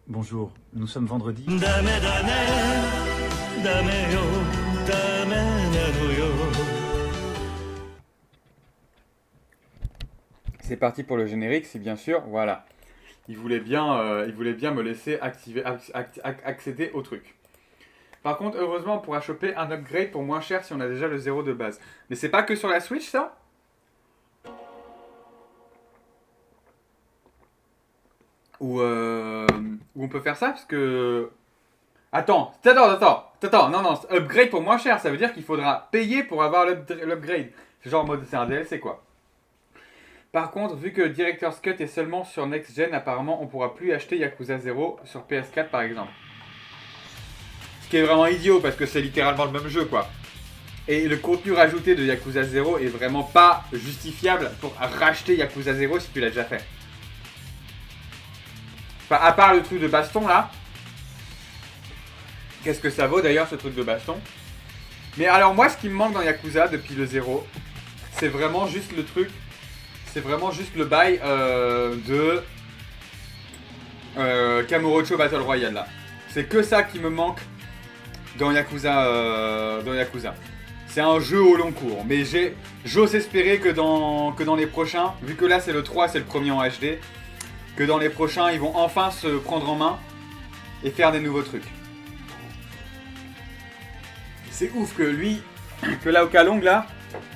Bonjour, nous sommes vendredi. C'est parti pour le générique, si bien sûr, voilà. Il voulait bien me laisser accéder au truc. Par contre, heureusement, on pourra choper un upgrade pour moins cher si on a déjà le 0 de base. Mais c'est pas que sur la Switch, ça? Ou on peut faire ça, parce que... Attends, non, upgrade pour moins cher, ça veut dire qu'il faudra payer pour avoir l'upgrade. C'est genre en mode, c'est un DLC, quoi. Par contre, vu que Director's Cut est seulement sur Next Gen, apparemment, on pourra plus acheter Yakuza 0 sur PS4, par exemple. Ce qui est vraiment idiot, parce que c'est littéralement le même jeu, quoi. Et le contenu rajouté de Yakuza 0 est vraiment pas justifiable pour racheter Yakuza 0 si tu l'as déjà fait. Enfin, à part le truc de baston, là. Qu'est-ce que ça vaut, d'ailleurs, ce truc de baston? Mais alors, moi, ce qui me manque dans Yakuza, depuis le 0, c'est vraiment juste le truc... C'est vraiment juste le bail de Kamurocho Battle Royale là. C'est que ça qui me manque dans Yakuza. C'est un jeu au long cours. Mais j'ose espérer que dans les prochains, vu que là c'est le 3, c'est le premier en HD, que dans les prochains ils vont enfin se prendre en main et faire des nouveaux trucs. C'est ouf que lui, que Lao Kalong là,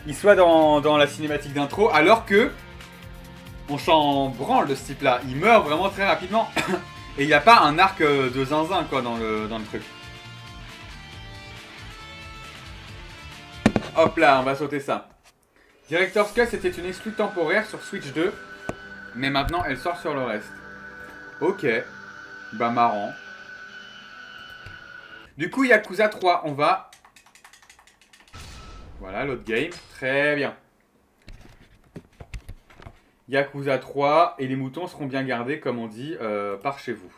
il soit dans la cinématique d'intro alors que on s'en branle de ce type là, il meurt vraiment très rapidement. Et il n'y a pas un arc de zinzin quoi dans le truc. Hop là, on va sauter ça. Director's Cut c'était une exclue temporaire sur Switch 2. Mais maintenant elle sort sur le reste. Ok. Bah marrant. Du coup Yakuza 3, on va... Voilà l'autre game, très bien. Yakuza 3 et les moutons seront bien gardés, comme on dit, par chez vous.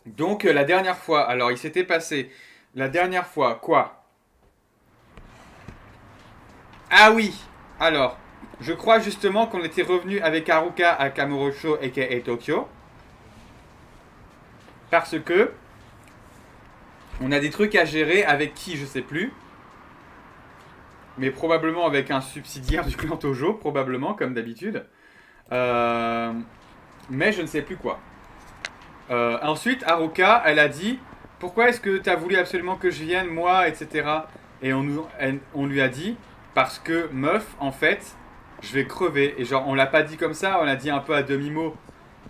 Donc, la dernière fois, alors il s'était passé, la dernière fois, quoi? Ah oui, alors, je crois justement qu'on était revenu avec Haruka à Kamurocho aka Tokyo. Parce que, on a des trucs à gérer avec qui, je sais plus. Mais probablement avec un subsidiaire du clan Tojo, probablement, comme d'habitude. Mais je ne sais plus quoi. Ensuite, Haruka, elle a dit « Pourquoi est-ce que tu as voulu absolument que je vienne, moi, etc. » Et on lui a dit « Parce que, meuf, en fait, je vais crever. » Et genre, on l'a pas dit comme ça, on l'a dit un peu à demi-mot.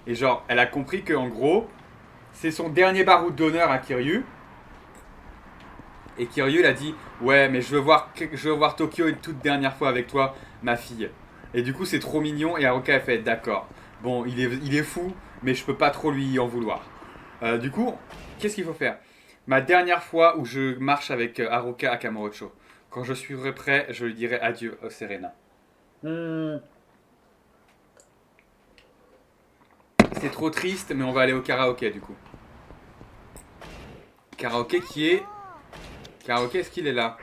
Et genre, elle a compris que en gros, c'est son dernier baroud d'honneur à Kiryu. Et Kiryu, il a dit « Ouais, mais je veux voir Tokyo une toute dernière fois avec toi, ma fille. » Et du coup, c'est trop mignon. Et Haruka a fait « D'accord. Bon, il est fou, mais je peux pas trop lui en vouloir. » Du coup, qu'est-ce qu'il faut faire? Ma dernière fois où je marche avec Haruka à Kamurocho. Quand je serai prêt, je lui dirai adieu, Serena. C'est trop triste, mais on va aller au karaoké du coup. Karaoké qui est... Karaoké, est-ce qu'il est là?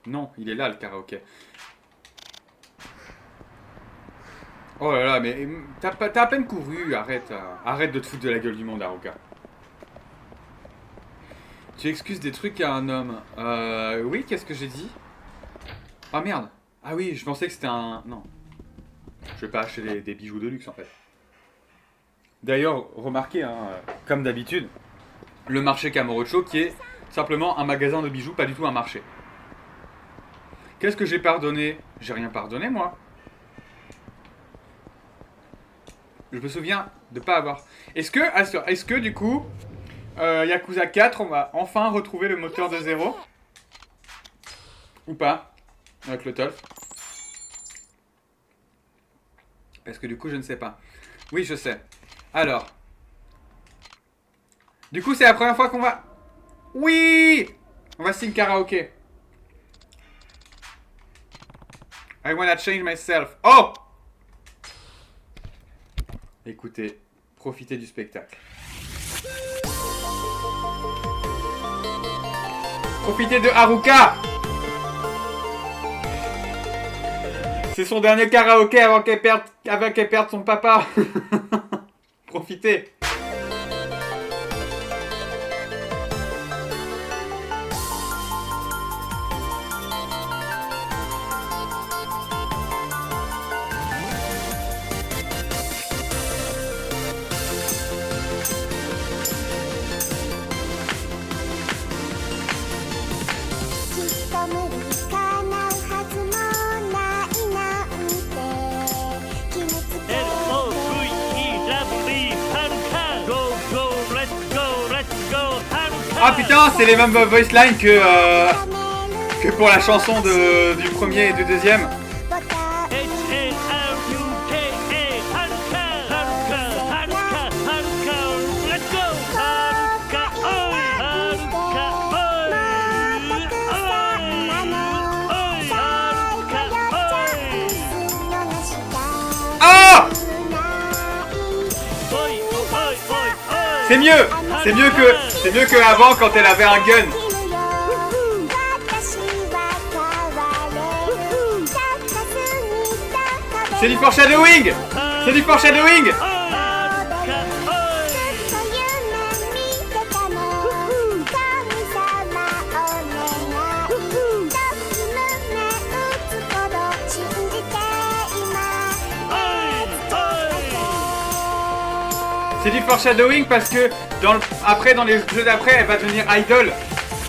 Non, il est là le karaoké. Oh là là, mais t'as à peine couru, arrête. Arrête de te foutre de la gueule du monde, Haruka. Tu excuses des trucs à un homme. Oui, qu'est-ce que j'ai dit? Ah merde. Ah oui, je pensais que c'était un... Non. Je vais pas acheter des bijoux de luxe en fait. D'ailleurs, remarquez, hein, comme d'habitude, le marché Kamurocho qui est simplement un magasin de bijoux, pas du tout un marché. Qu'est-ce que j'ai pardonné? J'ai rien pardonné moi. Je me souviens de pas avoir... Est-ce que du coup, Yakuza 4, on va enfin retrouver le moteur de 0? Ou pas? Avec le TOLF. Parce que du coup, je ne sais pas. Oui, je sais. Alors. Du coup, c'est la première fois qu'on va... Oui! On va sing karaoké. I wanna change myself. Oh! Écoutez, profitez du spectacle. Profitez de Haruka! C'est son dernier karaoké avant qu'elle perde son papa. Profitez. Ah putain, c'est les mêmes voice lines que pour la chanson du premier et du deuxième. Ah! C'est mieux! C'est mieux que avant quand elle avait un gun. C'est du foreshadowing! C'est du foreshadowing! C'est du foreshadowing parce que après dans les jeux d'après elle va devenir idol.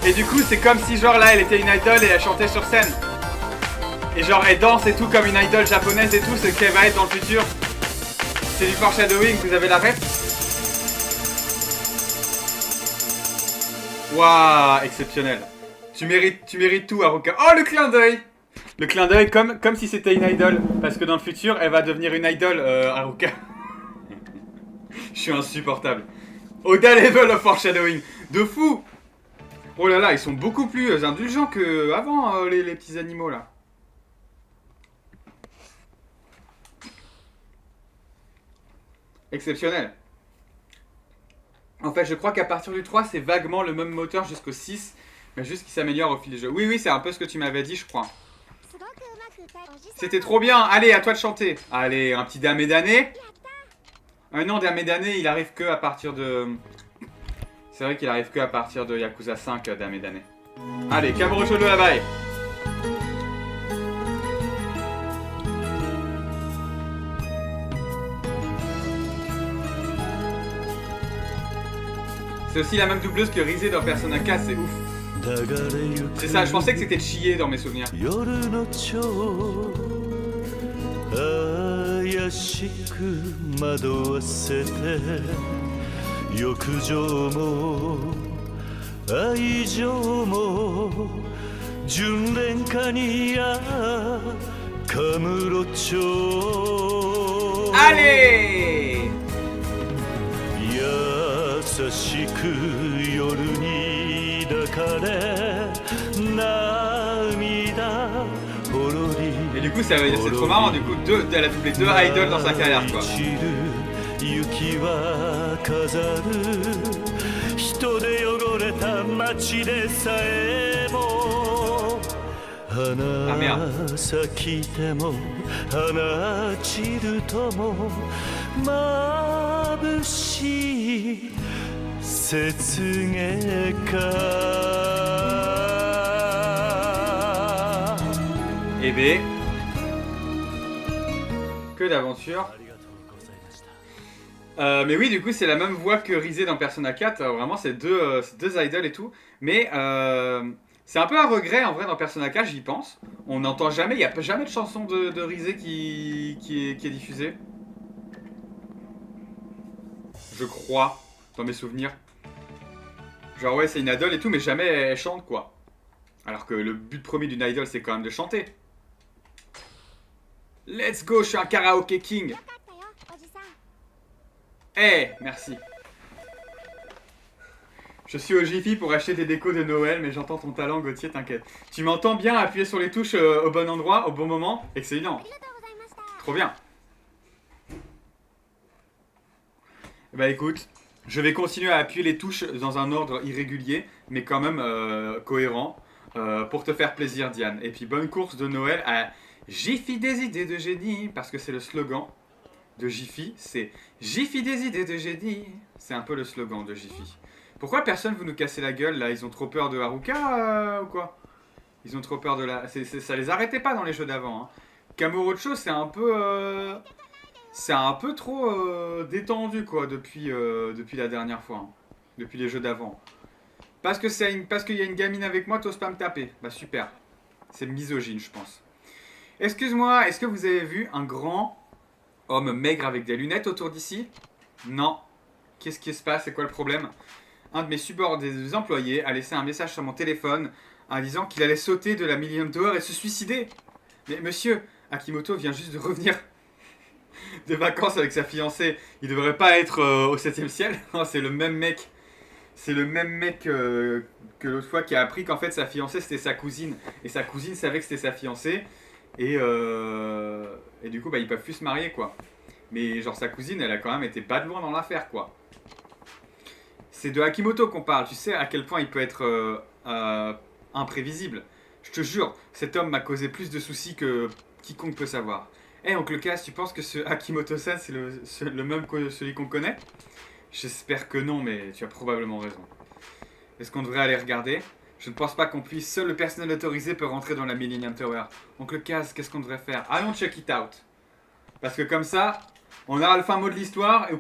Et du coup c'est comme si genre là elle était une idol et elle chantait sur scène. Et genre elle danse et tout comme une idol japonaise et tout, ce qu'elle va être dans le futur. C'est du foreshadowing, vous avez la ref? Waouh, exceptionnel. Tu mérites tout Haruka. Oh le clin d'œil! Le clin d'œil comme si c'était une idol. Parce que dans le futur elle va devenir une idol Haruka. Je suis insupportable. Oda level of foreshadowing. De fou. Oh là là, ils sont beaucoup plus indulgents qu'avant les petits animaux là. Exceptionnel. En fait, je crois qu'à partir du 3, c'est vaguement le même moteur jusqu'au 6. Mais juste qu'il s'améliore au fil des jeux. Oui, c'est un peu ce que tu m'avais dit, je crois. C'était trop bien. Allez, à toi de chanter. Allez, un petit Dame d'année. Non, Dame d'année, il arrive que à partir de... C'est vrai qu'il arrive que à partir de Yakuza 5, Dame d'année. Allez, Kamurocho de la baille. C'est aussi la même doubleuse que Rise dans Persona 4, c'est ouf. C'est ça, je pensais que c'était Chie dans mes souvenirs. 怪しく惑わせて欲情も愛情も純恋歌にカムロ町 Allez! 優しく夜に抱かれ涙 Et du coup, c'est trop marrant, du coup, elle a doublé 2 idols dans sa carrière, quoi. Ah merde. Eh ben... Que d'aventure. Mais oui, du coup, c'est la même voix que Rise dans Persona 4. Vraiment, c'est deux idols et tout. Mais c'est un peu un regret, en vrai, dans Persona 4, j'y pense. On n'entend jamais, il n'y a jamais de chanson de Rise qui est diffusée. Je crois, dans mes souvenirs. Genre, ouais, c'est une idol et tout, mais jamais elle chante, quoi. Alors que le but premier d'une idol, c'est quand même de chanter. Let's go, je suis un karaoké king. Eh, merci. Je suis au Jiffy pour acheter des décos de Noël, mais j'entends ton talent, Gauthier, t'inquiète. Tu m'entends bien appuyer sur les touches au bon endroit, au bon moment? Excellent. Trop bien. Bah écoute, je vais continuer à appuyer les touches dans un ordre irrégulier, mais quand même cohérent, pour te faire plaisir, Diane. Et puis bonne course de Noël à Jiffy des idées de génie, parce que c'est le slogan de Jiffy, c'est Jiffy des idées de génie. C'est un peu le slogan de Jiffy. Pourquoi personne veut nous casser la gueule là? Ils ont trop peur de Haruka ou quoi? Ils ont trop peur de la... ça les arrêtait pas dans les jeux d'avant. Hein. Kamurocho, c'est un peu... c'est un peu trop détendu quoi depuis la dernière fois. Hein. Depuis les jeux d'avant. Parce qu'il y a une gamine avec moi, t'oses pas me taper. Bah super. C'est misogyne, je pense. Excuse-moi, est-ce que vous avez vu un grand homme maigre avec des lunettes autour d'ici? Non. Qu'est-ce qui se passe? C'est quoi le problème? Un de mes des employés a laissé un message sur mon téléphone en disant qu'il allait sauter de la Millennium Tower et se suicider. Mais monsieur, Akimoto vient juste de revenir de vacances avec sa fiancée. Il devrait pas être au 7ème ciel. C'est le même mec. C'est le même mec que l'autre fois qui a appris qu'en fait sa fiancée c'était sa cousine. Et sa cousine savait que c'était sa fiancée. Et du coup, bah, ils peuvent plus se marier, quoi. Mais genre, sa cousine, elle a quand même été pas de loin dans l'affaire, quoi. C'est de Akimoto qu'on parle. Tu sais à quel point il peut être imprévisible. Je te jure, cet homme m'a causé plus de soucis que quiconque peut savoir. Eh, Oncle Cass, tu penses que ce Akimoto-san, c'est le même que celui qu'on connaît? J'espère que non, mais tu as probablement raison. Est-ce qu'on devrait aller regarder? Je ne pense pas qu'on puisse. Seul le personnel autorisé peut rentrer dans la Millennium Tower. Oncle Kaz, qu'est-ce qu'on devrait faire? Allons check it out. Parce que comme ça, on aura le fin mot de l'histoire,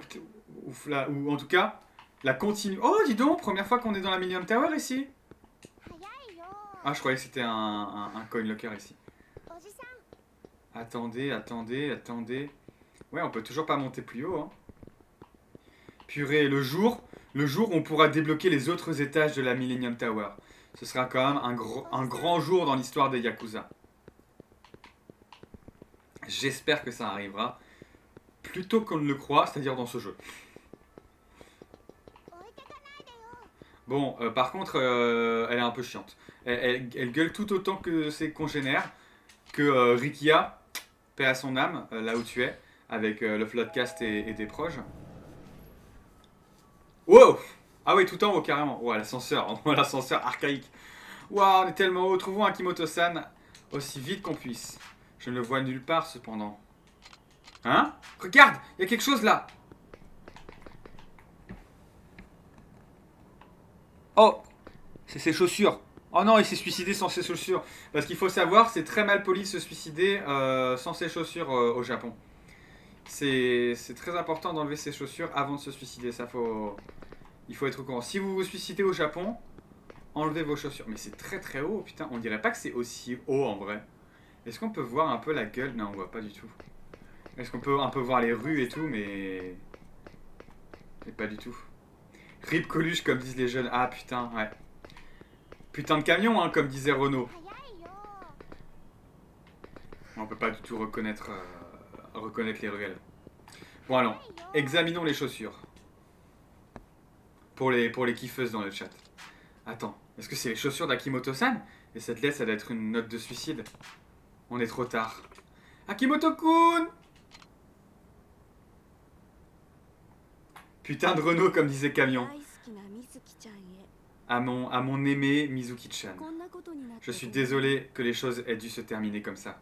ou en tout cas, la continue. Oh, dis donc, première fois qu'on est dans la Millennium Tower ici. Ah, je croyais que c'était un coin locker ici. Attendez. Ouais, on peut toujours pas monter plus haut. Hein. Purée, le jour où on pourra débloquer les autres étages de la Millennium Tower. Ce sera quand même un grand jour dans l'histoire des Yakuza. J'espère que ça arrivera plus tôt qu'on ne le croit, c'est-à-dire dans ce jeu. Bon, par contre, elle est un peu chiante. Elle gueule tout autant que ses congénères, que Rikia, paix à son âme, là où tu es, avec le Floodcast et des proches. Wow! Ah oui, tout en haut, carrément. Ouais, l'ascenseur. L'ascenseur archaïque. Waouh, on est tellement haut. Trouvons un Kimoto-san aussi vite qu'on puisse. Je ne le vois nulle part, cependant. Hein? Regarde! Il y a quelque chose, là! Oh! C'est ses chaussures. Oh non, il s'est suicidé sans ses chaussures. Parce qu'il faut savoir, c'est très mal poli de se suicider sans ses chaussures au Japon. C'est très important d'enlever ses chaussures avant de se suicider. Il faut être au courant. Si vous vous suicidez au Japon, enlevez vos chaussures. Mais c'est très très haut, putain. On dirait pas que c'est aussi haut en vrai. Est-ce qu'on peut voir un peu la gueule? Non, on voit pas du tout. Est-ce qu'on peut un peu voir les rues et tout, mais pas du tout. Rip Coluche, comme disent les jeunes. Ah putain, ouais. Putain de camion, hein, comme disait Renault. On peut pas du tout reconnaître les ruelles. Bon, allons. Examinons les chaussures. Pour les kiffeuses dans le chat. Attends, est-ce que c'est les chaussures d'Akimoto-san? Et cette lettre, ça doit être une note de suicide. On est trop tard. Akimoto-kun! Putain de Renault, comme disait Camion. À mon aimé Mizuki-chan. Je suis désolé que les choses aient dû se terminer comme ça.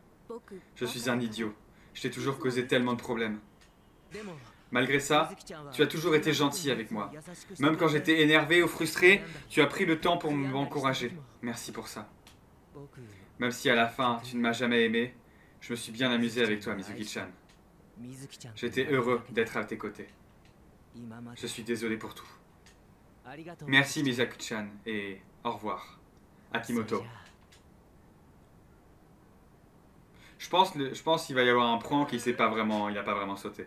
Je suis un idiot. Je t'ai toujours causé tellement de problèmes. Malgré ça, tu as toujours été gentil avec moi. Même quand j'étais énervé ou frustré, tu as pris le temps pour m'encourager. Merci pour ça. Même si à la fin, tu ne m'as jamais aimé, je me suis bien amusé avec toi, Mizuki-chan. J'étais heureux d'être à tes côtés. Je suis désolé pour tout. Merci, Mizuki-chan, et au revoir. Akimoto. Je pense qu'il va y avoir un prank il n'a pas vraiment sauté.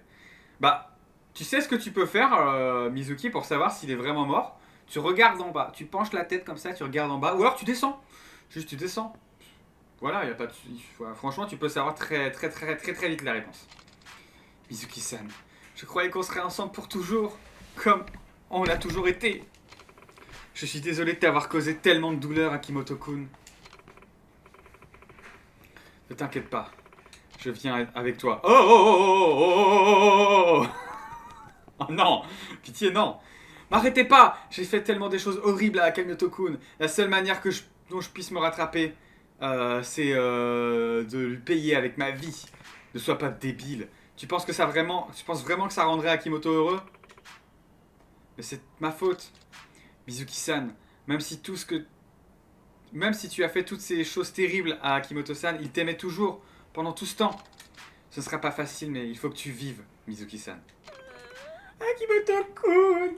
Bah, tu sais ce que tu peux faire, Mizuki, pour savoir s'il est vraiment mort? Tu regardes en bas, tu penches la tête comme ça, tu regardes en bas, ou alors tu descends. Juste tu descends. Voilà, y a pas de... Franchement, tu peux savoir très vite la réponse. Mizuki-san, je croyais qu'on serait ensemble pour toujours, comme on l'a toujours été. Je suis désolé de t'avoir causé tellement de douleur, Akimoto-kun. Ne t'inquiète pas, je viens avec toi. Oh non, pitié non. M'arrêtez pas, j'ai fait tellement des choses horribles à Akimoto-kun. La seule manière dont je puisse me rattraper, c'est de lui payer avec ma vie. Ne sois pas débile. Tu penses que ça vraiment... Tu penses vraiment que ça rendrait Akimoto heureux? Mais c'est ma faute. Mizuki-san, même si tu as fait toutes ces choses terribles à Akimoto-san, il t'aimait toujours pendant tout ce temps. Ce ne sera pas facile, mais il faut que tu vives, Mizuki-san. Akimoto-kun!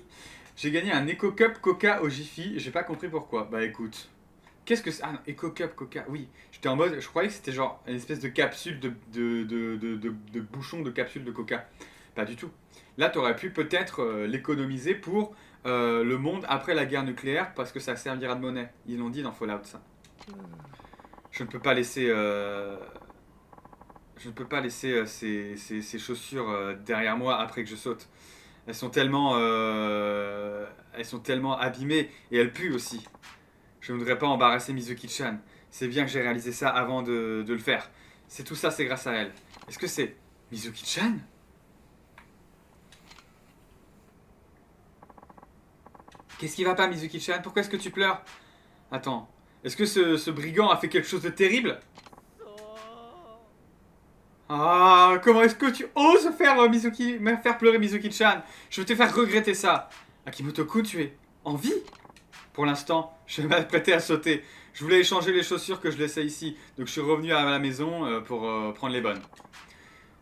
J'ai gagné un Eco Cup Coca au Jiffy, j'ai pas compris pourquoi. Bah écoute, qu'est-ce que c'est? Ah non, Eco Cup Coca, oui. J'étais en mode, je croyais que c'était genre une espèce de capsule de bouchon de capsule de Coca. Pas du tout. Là, t'aurais pu peut-être l'économiser pour le monde après la guerre nucléaire parce que ça servira de monnaie. Ils l'ont dit dans Fallout, ça. Je ne peux pas laisser... Je ne peux pas laisser ces chaussures derrière moi après que je saute. Elles sont tellement abîmées et elles puent aussi. Je ne voudrais pas embarrasser Mizuki-chan. C'est bien que j'ai réalisé ça avant de le faire. C'est tout ça, c'est grâce à elle. Est-ce que c'est Mizuki-chan? Qu'est-ce qui va pas, Mizuki-chan? Pourquoi est-ce que tu pleures? Attends, est-ce que ce brigand a fait quelque chose de terrible? Ah, comment est-ce que tu oses me faire pleurer Mizuki-chan? Je vais te faire regretter ça. Akimoto-kun, tu es en vie? Pour l'instant, je vais m'apprêter à sauter. Je voulais échanger les chaussures que je laissais ici. Donc je suis revenu à la maison pour prendre les bonnes.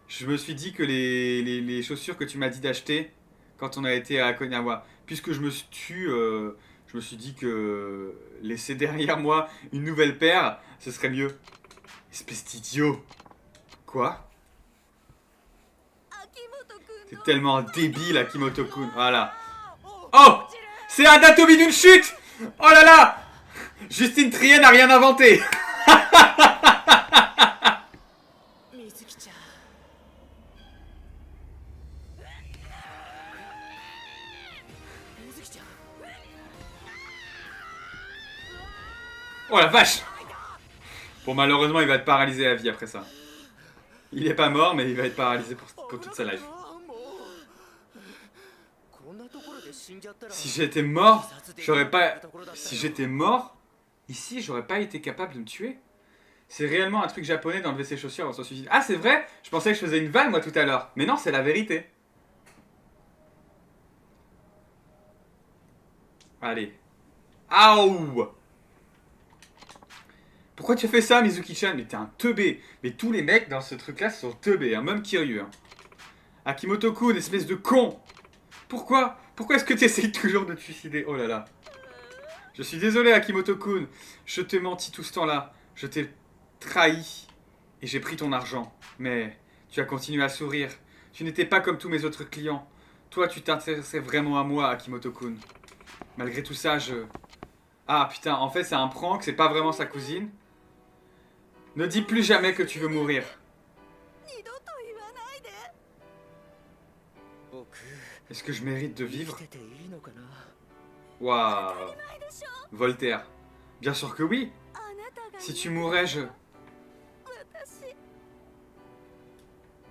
Je me suis dit que les chaussures que tu m'as dit d'acheter quand on a été à Okinawa, puisque je me suis dit que laisser derrière moi une nouvelle paire, ce serait mieux. Espèce d'idiot. Quoi? T'es tellement débile, Akimoto-kun. Voilà. Oh! C'est Anatomie d'une chute! Oh là là! Justine Triet n'a rien inventé. Oh la vache! Bon, malheureusement, il va être paralysé à vie après ça. Il est pas mort, mais il va être paralysé pour toute sa life. Si j'étais mort, Si j'étais mort, ici, j'aurais pas été capable de me tuer. C'est réellement un truc japonais d'enlever ses chaussures avant son suicide. Ah, c'est vrai? Je pensais que je faisais une vanne, moi, tout à l'heure. Mais non, c'est la vérité. Allez. Aouh! Pourquoi tu fais ça, Mizuki-chan? Mais t'es un teubé. Mais tous les mecs dans ce truc-là sont teubés, hein, même Kiryu. Hein. Akimoto-kun, espèce de con! Pourquoi? Pourquoi est-ce que tu essayes toujours de te suicider? Oh là là. Je suis désolé, Akimoto-kun. Je t'ai menti tout ce temps-là. Je t'ai trahi. Et j'ai pris ton argent. Mais tu as continué à sourire. Tu n'étais pas comme tous mes autres clients. Toi, tu t'intéressais vraiment à moi, Akimoto-kun. Malgré tout ça, Ah putain, en fait, c'est un prank. C'est pas vraiment sa cousine. Ne dis plus jamais que tu veux mourir. Est-ce que je mérite de vivre? Waouh. Voltaire. Bien sûr que oui. Si tu mourais,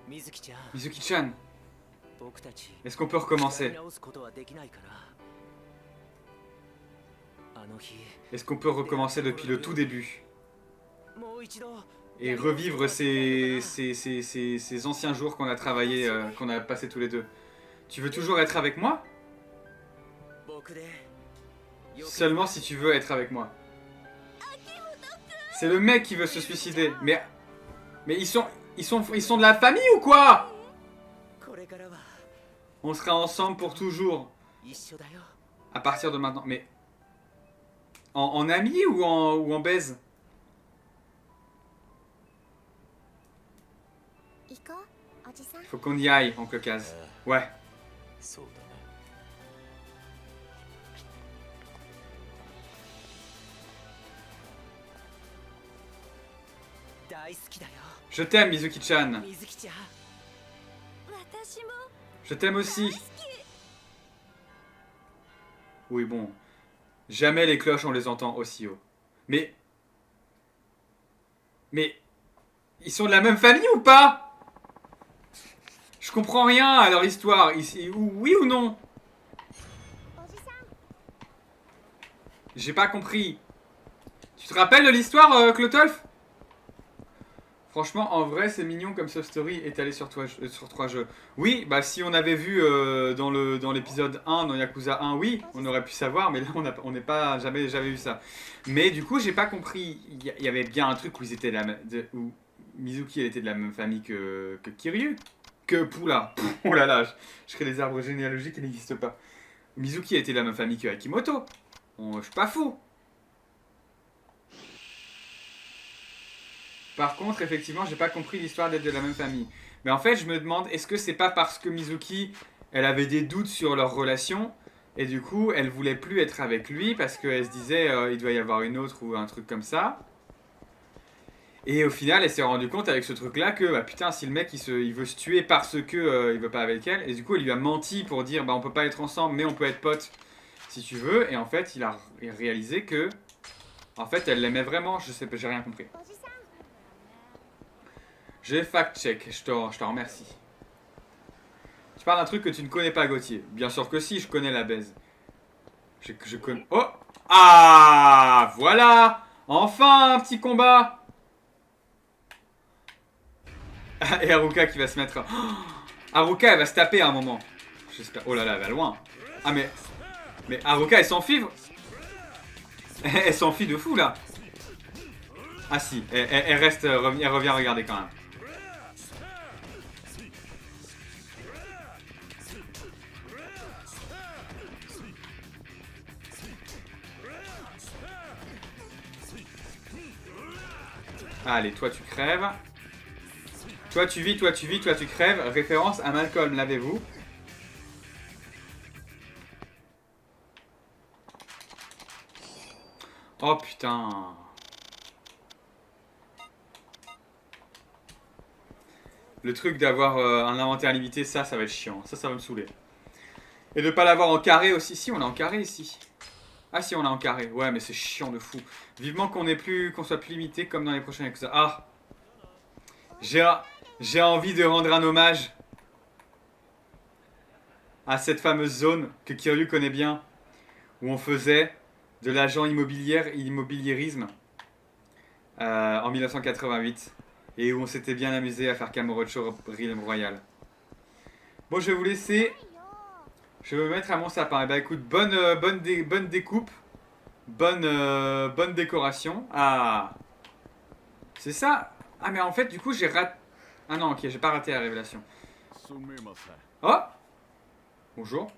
Mizuki-chan, est-ce qu'on peut recommencer? Est-ce qu'on peut recommencer depuis le tout début? Et revivre ces anciens jours qu'on a travaillé, qu'on a passé tous les deux. Tu veux toujours être avec moi? Seulement si tu veux être avec moi. C'est le mec qui veut se suicider. Mais ils sont de la famille ou quoi? On sera ensemble pour toujours. À partir de maintenant. Mais en ami ou en baise? Il faut qu'on y aille, en Caucase. Ouais. Je t'aime, Mizuki-chan. Je t'aime aussi. Oui, bon. Jamais les cloches, on les entend aussi haut. Mais... Ils sont de la même famille ou pas? Je comprends rien à leur histoire. Oui ou non? J'ai pas compris. Tu te rappelles de l'histoire, Clotolf? Franchement, en vrai, c'est mignon comme Soft Story étalé sur 3 jeux. Oui, bah si on avait vu dans l'épisode 1, dans Yakuza 1, oui, on aurait pu savoir, mais là, on n'est pas jamais vu ça. Mais du coup, j'ai pas compris. Il y avait bien un truc où ils étaient où Mizuki elle était de la même famille que Kiryu. Que Poula. Oh là là, je crée des arbres généalogiques qui n'existent pas. Mizuki était de la même famille que Akimoto. Je suis pas fou. Par contre, effectivement, j'ai pas compris l'histoire d'être de la même famille. Mais en fait, je me demande, est-ce que c'est pas parce que Mizuki, elle avait des doutes sur leur relation, et du coup, elle voulait plus être avec lui parce qu'elle se disait, il doit y avoir une autre ou un truc comme ça. Et au final, elle s'est rendue compte avec ce truc-là que, bah putain, si le mec il veut se tuer parce que il veut pas avec elle, et du coup, elle lui a menti pour dire, bah on peut pas être ensemble, mais on peut être potes si tu veux. Et en fait, il a réalisé que, en fait, elle l'aimait vraiment. Je sais pas, j'ai rien compris. J'ai fact-check, je te remercie. Tu parles d'un truc que tu ne connais pas, Gauthier. Bien sûr que si, je connais la baise. Je connais... Oh! Ah! Voilà! Enfin, un petit combat! Et Haruka qui va se mettre... Oh, Haruka, elle va se taper à un moment. J'espère... Oh là là, elle va loin. Ah mais... Mais Haruka, elle s'enfuit. Elle s'enfuit de fou, là. Ah si, elle reste... Elle revient regarder quand même. Allez, toi tu crèves. Toi tu vis, toi tu vis, toi tu crèves. Référence à Malcolm, l'avez-vous? Oh putain. Le truc d'avoir un inventaire limité, ça va être chiant. Ça va me saouler. Et de pas l'avoir en carré aussi. Si, on l'a en carré ici. Ah si, on l'a en carré. Ouais, mais c'est chiant de fou. Vivement qu'on soit plus limité comme dans les prochains Yakuza. Ah! J'ai envie de rendre un hommage à cette fameuse zone que Kiryu connaît bien, où on faisait de l'agent immobiliérisme en 1988, et où on s'était bien amusé à faire Kamurocho Realm Royal. Bon, je vais vous laisser. Je vais me mettre à mon sapin. Et bah écoute, bonne découpe, bonne décoration. Ah, c'est ça. Ah mais en fait, du coup, j'ai raté. Ah non, ok, j'ai pas raté la révélation. Oh! Bonjour.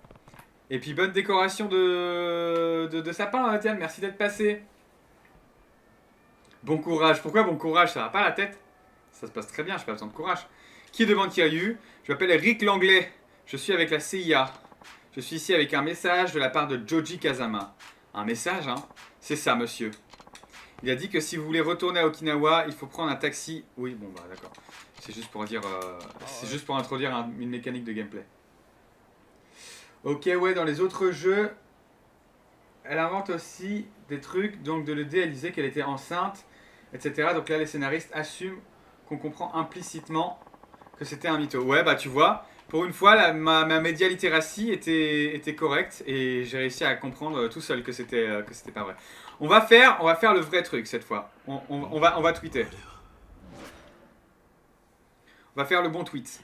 Et puis bonne décoration de sapin, Tiens, merci d'être passé. Bon courage. Pourquoi bon courage? Ça va pas la tête? Ça se passe très bien, j'ai pas besoin de courage. Qui demande Kiryu? Je m'appelle Rick Langlais. Je suis avec la CIA. Je suis ici avec un message de la part de Joji Kazama. Un message, hein? C'est ça, monsieur. Il a dit que si vous voulez retourner à Okinawa, il faut prendre un taxi. Oui, bon bah d'accord. C'est juste pour dire, c'est juste pour introduire une mécanique de gameplay. Ok, ouais, dans les autres jeux, elle invente aussi des trucs. Donc de l'aider, elle disait qu'elle était enceinte, etc. Donc là, les scénaristes assument qu'on comprend implicitement que c'était un mytho. Ouais, bah tu vois, pour une fois, ma média littératie était correcte et j'ai réussi à comprendre tout seul que c'était pas vrai. On va faire le vrai truc cette fois. On va tweeter. On va faire le bon tweet.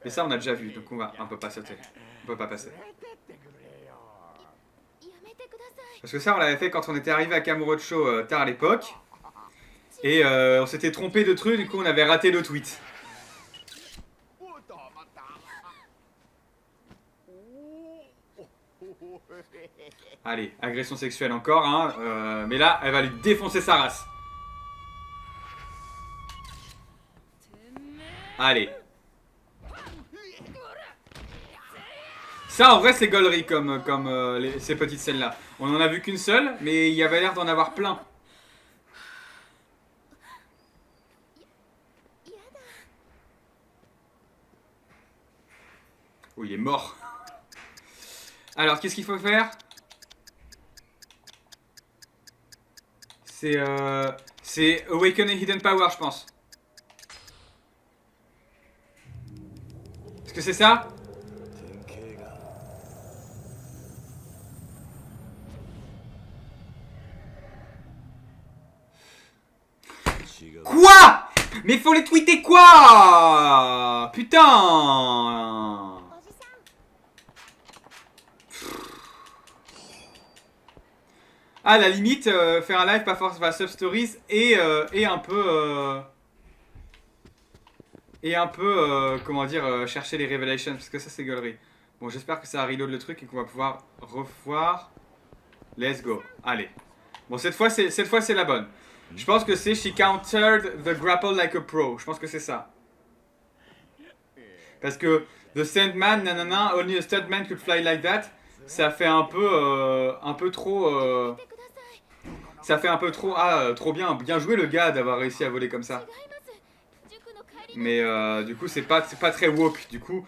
Et ça, on a déjà vu, donc on peut pas sauter. On peut pas passer. Parce que ça, on l'avait fait quand on était arrivé à Kamurocho tard à l'époque. Et on s'était trompé de truc, du coup on avait raté le tweet. Allez, agression sexuelle encore, hein. Mais là, elle va lui défoncer sa race. Allez. Ça, en vrai, c'est gaulerie comme ces petites scènes-là. On en a vu qu'une seule, mais il y avait l'air d'en avoir plein. Oh, il est mort. Alors, qu'est-ce qu'il faut faire? C'est Awaken a Hidden Power, je pense. Est-ce que c'est ça? Mais faut les tweeter quoi? Putain. À la limite, faire un live, pas forcément sub stories et un peu... comment dire, chercher les revelations, parce que ça c'est gaulerie. Bon, j'espère que ça a reload le truc et qu'on va pouvoir revoir. Let's go. Allez. Bon, cette fois c'est la bonne. Je pense que c'est She countered the grapple like a pro. Je pense que c'est ça. Parce que The Sandman, nanana, only a stuntman could fly like that. Ça fait un peu trop... ça fait un peu trop... Ah, trop bien. Bien joué le gars d'avoir réussi à voler comme ça. Mais du coup, c'est pas très woke. Du coup...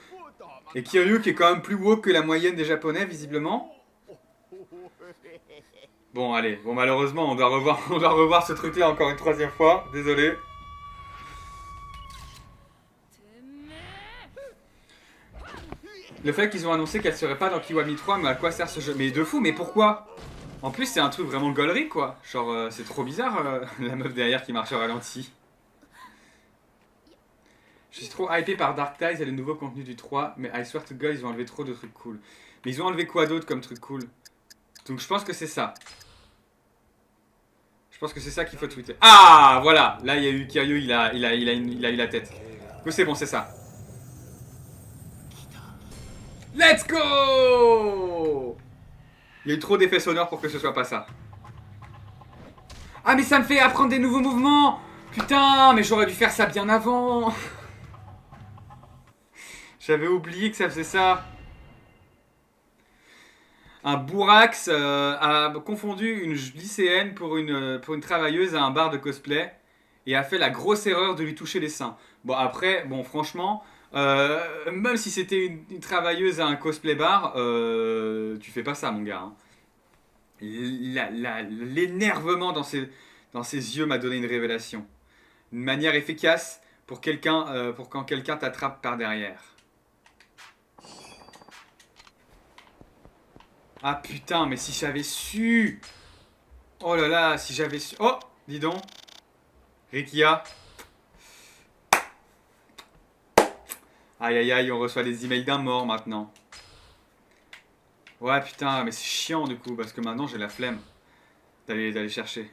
Et Kiryu qui est quand même plus woke que la moyenne des japonais, visiblement. Bon, allez. Bon, malheureusement, on doit revoir ce truc-là encore une troisième fois. Désolé. Le fait qu'ils ont annoncé qu'elle serait pas dans Kiwami 3, mais à quoi sert ce jeu? Mais de fou, mais pourquoi? En plus, c'est un truc vraiment gaulerie, quoi. Genre, c'est trop bizarre, la meuf derrière qui marche au ralenti. Je suis trop hypé par Dark Ties et le nouveau contenu du 3, mais I swear to God, ils ont enlevé trop de trucs cool. Mais ils ont enlevé quoi d'autre comme truc cool? Donc je pense que c'est ça. Je pense que c'est ça qu'il faut tweeter. Ah, voilà. Là, il y a eu Kiryu, il a eu la tête. Donc c'est bon, c'est ça. Let's go! Il y a eu trop d'effets sonores pour que ce soit pas ça. Ah, mais ça me fait apprendre des nouveaux mouvements! Putain, mais j'aurais dû faire ça bien avant! J'avais oublié que ça faisait ça. Un bourrax a confondu une lycéenne pour une travailleuse à un bar de cosplay et a fait la grosse erreur de lui toucher les seins. Bon, après, bon, franchement, même si c'était une travailleuse à un cosplay bar, tu fais pas ça, mon gars. Hein. L'énervement dans ses yeux m'a donné une révélation. Une manière efficace pour quand quelqu'un t'attrape par derrière. Ah putain, mais si j'avais su! Oh là là, si j'avais su... Oh, dis donc. Rikia. Aïe aïe aïe, on reçoit des emails d'un mort maintenant. Ouais putain, mais c'est chiant du coup, parce que maintenant j'ai la flemme d'aller chercher.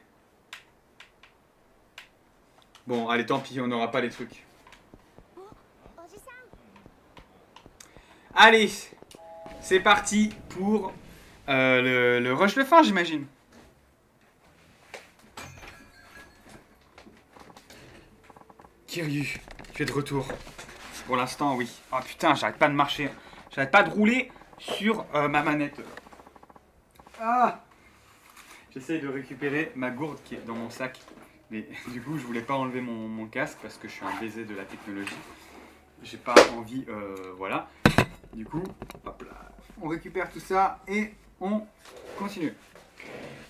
Bon, allez, tant pis, on n'aura pas les trucs. Allez, c'est parti pour le rush de fin, j'imagine. Kiryu, tu es de retour. Pour l'instant, oui. Oh putain, j'arrête pas de marcher. J'arrête pas de rouler sur ma manette. Ah! J'essaye de récupérer ma gourde qui est dans mon sac. Mais du coup, je voulais pas enlever mon casque parce que je suis un baiser de la technologie. J'ai pas envie, voilà. Du coup, hop là. On récupère tout ça et on continue.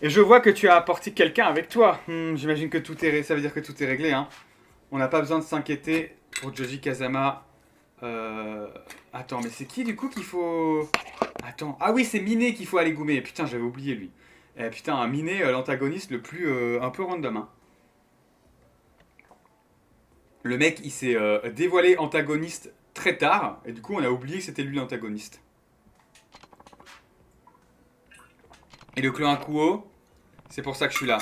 Et je vois que tu as apporté quelqu'un avec toi. J'imagine que tout est réglé. Ça veut dire que tout est réglé, hein. On n'a pas besoin de s'inquiéter pour Joji Kazama. Attends, mais c'est qui du coup qu'il faut... Attends, ah oui, c'est Miné qu'il faut aller goumer. Putain, j'avais oublié lui. Putain, un Miné, l'antagoniste le plus... un peu random, hein. Le mec, il s'est dévoilé antagoniste très tard. Et du coup, on a oublié que c'était lui l'antagoniste. Et le clan Akuo, c'est pour ça que je suis là.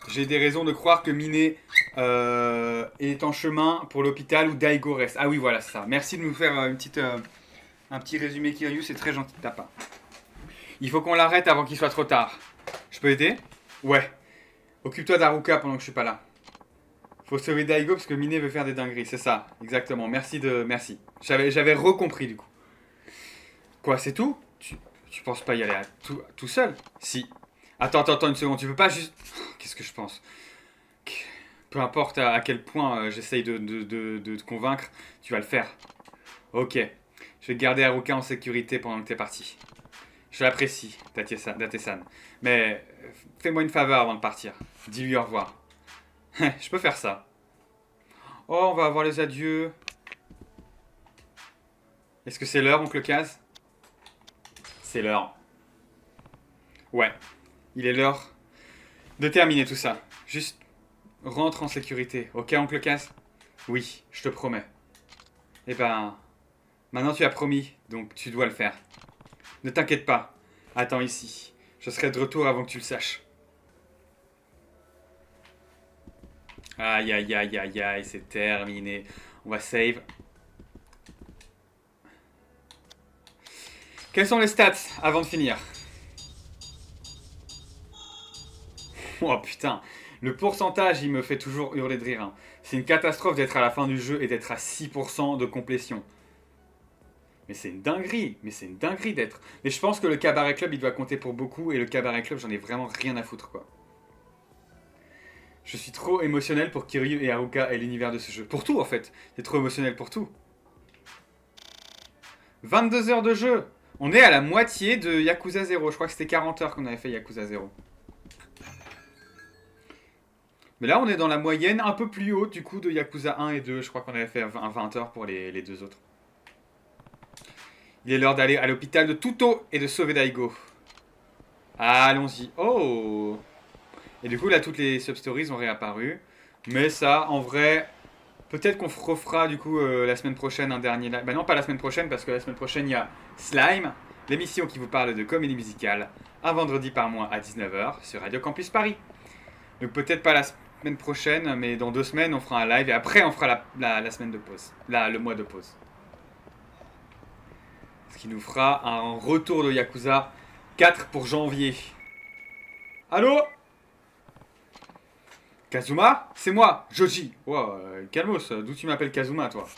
J'ai des raisons de croire que Miné est en chemin pour l'hôpital où Daigo reste. Ah oui, voilà, c'est ça. Merci de nous faire un petit résumé Kiryu, c'est très gentil de ta part. Il faut qu'on l'arrête avant qu'il soit trop tard. Je peux aider? Ouais. Occupe-toi d'Haruka pendant que je suis pas là. Faut sauver Daigo parce que Miné veut faire des dingueries, c'est ça, exactement. Merci. J'avais recompris du coup. Quoi, c'est tout? Tu penses pas y aller tout seul? Si. Attends une seconde, tu peux pas juste... Qu'est-ce que je pense? Peu importe à quel point j'essaye de te convaincre, tu vas le faire. Ok. Je vais garder Haruka en sécurité pendant que t'es parti. Je l'apprécie, Date-san. Mais fais-moi une faveur avant de partir. Dis-lui au revoir. Je peux faire ça. Oh, on va avoir les adieux. Est-ce que c'est l'heure, oncle Kaz? C'est l'heure. Ouais. Il est l'heure de terminer tout ça. Juste rentre en sécurité. Ok, oncle Kaz? Oui, je te promets. Eh ben, maintenant tu as promis, donc tu dois le faire. Ne t'inquiète pas. Attends ici. Je serai de retour avant que tu le saches. Aïe, aïe, aïe, aïe, aïe, c'est terminé. On va save. Quels sont les stats avant de finir? Oh putain, le pourcentage, il me fait toujours hurler de rire. Hein. C'est une catastrophe d'être à la fin du jeu et d'être à 6% de complétion. Mais c'est une dinguerie, d'être. Mais je pense que le Cabaret Club, il doit compter pour beaucoup, et le Cabaret Club, j'en ai vraiment rien à foutre, quoi. Je suis trop émotionnel pour Kiryu et Haruka et l'univers de ce jeu. Pour tout, en fait. C'est trop émotionnel pour tout. 22 heures de jeu. On est à la moitié de Yakuza 0. Je crois que c'était 40 heures qu'on avait fait Yakuza 0. Mais là, on est dans la moyenne un peu plus haute, du coup, de Yakuza 1 et 2. Je crois qu'on avait fait 20 heures pour les deux autres. Il est l'heure d'aller à l'hôpital de Tuto et de sauver Daigo. Allons-y. Oh! Et du coup, là, toutes les sub-stories ont réapparu. Mais ça, en vrai, peut-être qu'on refera, du coup, la semaine prochaine un dernier live. Bah non, pas la semaine prochaine, parce que la semaine prochaine, il y a Slime, l'émission qui vous parle de comédie musicale, un vendredi par mois à 19h sur Radio Campus Paris. Donc peut-être pas la semaine prochaine, mais dans 2 semaines, on fera un live. Et après, on fera la semaine de pause. Le mois de pause. Ce qui nous fera un retour de Yakuza 4 pour janvier. Allô? Kazuma? C'est moi, Joji. Wow, calmos, d'où tu m'appelles Kazuma, toi?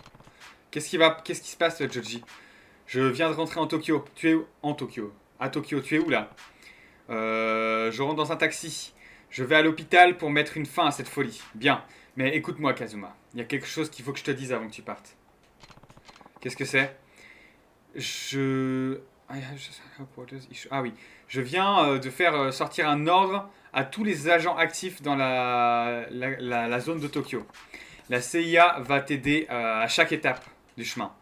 Qu'est-ce qui se passe, Joji? Je viens de rentrer en Tokyo. Tu es où? En Tokyo. À Tokyo, tu es où, là? Je rentre dans un taxi. Je vais à l'hôpital pour mettre une fin à cette folie. Bien. Mais écoute-moi, Kazuma. Il y a quelque chose qu'il faut que je te dise avant que tu partes. Qu'est-ce que c'est? Ah oui. Je viens de faire sortir un ordre à tous les agents actifs dans la zone de Tokyo. La CIA va t'aider à chaque étape du chemin.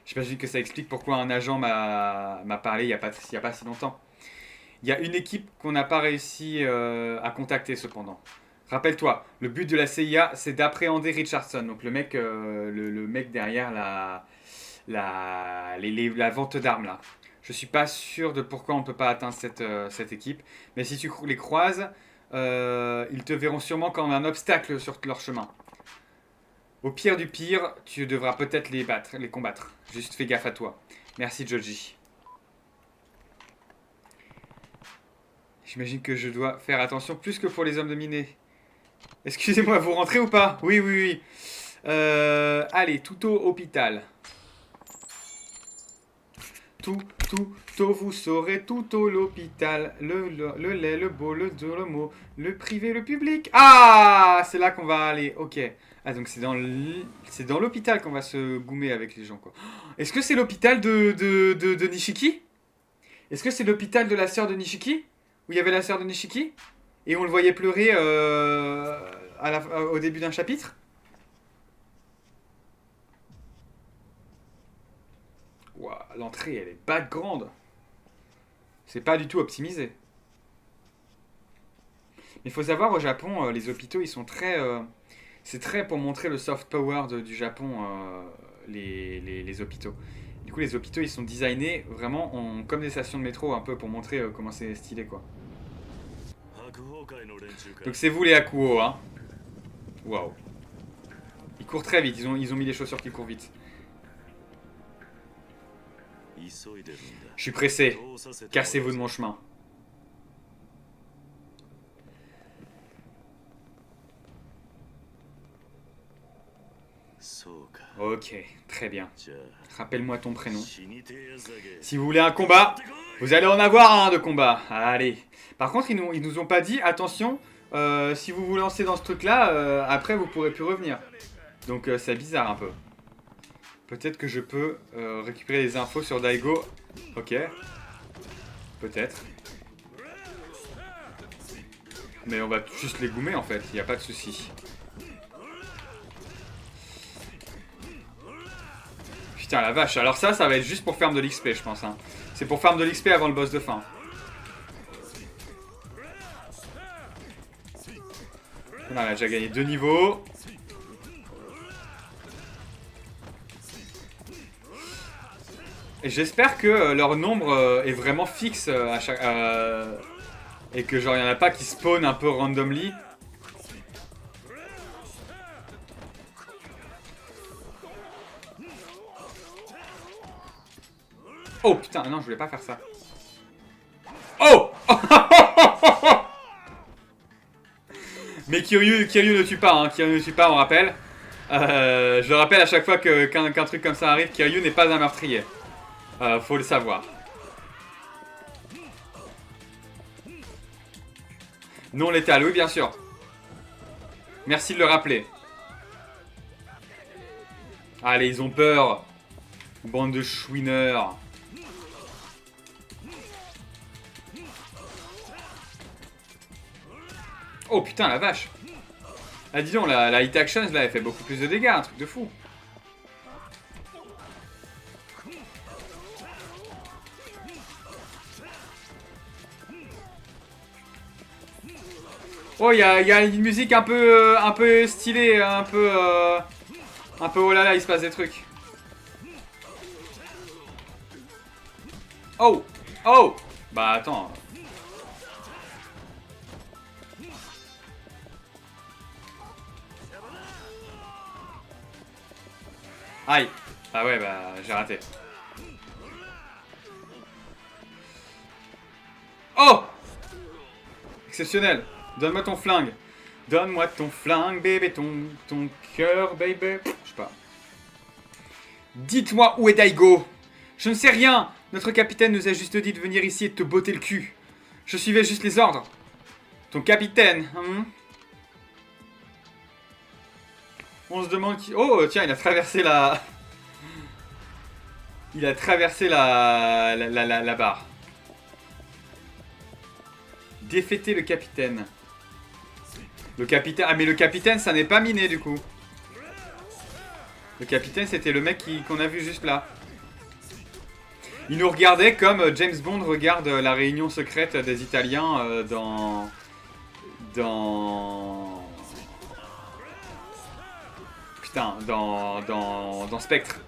J'imagine que ça explique pourquoi un agent m'a parlé il n'y a pas si longtemps. Il y a une équipe qu'on n'a pas réussi à contacter cependant. Rappelle-toi, le but de la CIA, c'est d'appréhender Richardson, donc le mec derrière la vente d'armes là. Je suis pas sûr de pourquoi on ne peut pas atteindre cette équipe, mais si tu les croises, ils te verront sûrement comme un obstacle sur leur chemin. Au pire du pire, tu devras peut-être les combattre. Juste fais gaffe à toi. Merci Joji. J'imagine que je dois faire attention plus que pour les hommes dominés. Excusez-moi, vous rentrez ou pas? Oui, oui, oui. Allez, Tuto hôpital. Tout, vous saurez, Tuto l'hôpital. Le lait, le beau, le dur, le mot, le privé, le public. Ah, c'est là qu'on va aller. Ok. Ah, donc c'est dans l'hôpital qu'on va se goumer avec les gens, quoi. Est-ce que c'est l'hôpital de Nishiki? Est-ce que c'est l'hôpital de la sœur de Nishiki? Où il y avait la sœur de Nishiki? Et on le voyait pleurer au début d'un chapitre? Wow, l'entrée, elle est background. C'est pas du tout optimisé. Mais il faut savoir, au Japon, les hôpitaux, ils sont très... c'est très pour montrer le soft power du Japon, les hôpitaux. Du coup, les hôpitaux, ils sont designés vraiment comme des stations de métro, un peu, pour montrer comment c'est stylé, quoi. Donc c'est vous les Hakuo, hein. Waouh. Ils courent très vite, ils ont mis des chaussures qui courent vite. Je suis pressé. Cassez-vous de mon chemin. Ok, très bien. Rappelle-moi ton prénom. Si vous voulez un combat, vous allez en avoir un de combat. Allez. Par contre, ils nous ont pas dit, attention, si vous vous lancez dans ce truc-là, après vous pourrez plus revenir. Donc c'est bizarre un peu. Peut-être que je peux récupérer des infos sur Daigo. Ok. Peut-être. Mais on va juste les goumer en fait, il n'y a pas de souci. Putain la vache, alors ça va être juste pour farm de l'XP je pense. Hein. C'est pour farm de l'XP avant le boss de fin. On a déjà gagné 2 niveaux. Et j'espère que leur nombre est vraiment fixe à chaque... et que genre il y en a pas qui spawn un peu randomly. Oh putain, non, je voulais pas faire ça. Oh mais Kiryu ne tue pas, hein. Kiryu ne tue pas, on rappelle. Je le rappelle à chaque fois qu'un truc comme ça arrive, Kiryu n'est pas un meurtrier. Faut le savoir. Non létal, oui bien sûr. Merci de le rappeler. Allez, ils ont peur. Bande de chouineurs. Oh putain la vache. Ah dis donc, la hit actions là elle fait beaucoup plus de dégâts, un truc de fou. Oh il y a une musique un peu stylée, un peu oh là là il se passe des trucs. Oh oh. Bah attends. Aïe. Ah ouais bah j'ai raté. Oh. Exceptionnel. Donne-moi ton flingue. Donne-moi ton flingue, bébé, ton cœur, baby. Je sais pas. Dites-moi où est Daigo. Je ne sais rien. Notre capitaine nous a juste dit de venir ici et de te botter le cul. Je suivais juste les ordres. Ton capitaine, hein? On se demande qui... Oh, tiens, il a traversé la... Il a traversé la barre. Défêter le capitaine. Le capitaine... Ah, mais le capitaine, ça n'est pas miné, du coup. Le capitaine, c'était le mec qu'on a vu juste là. Il nous regardait comme James Bond regarde la réunion secrète des Italiens dans Spectre.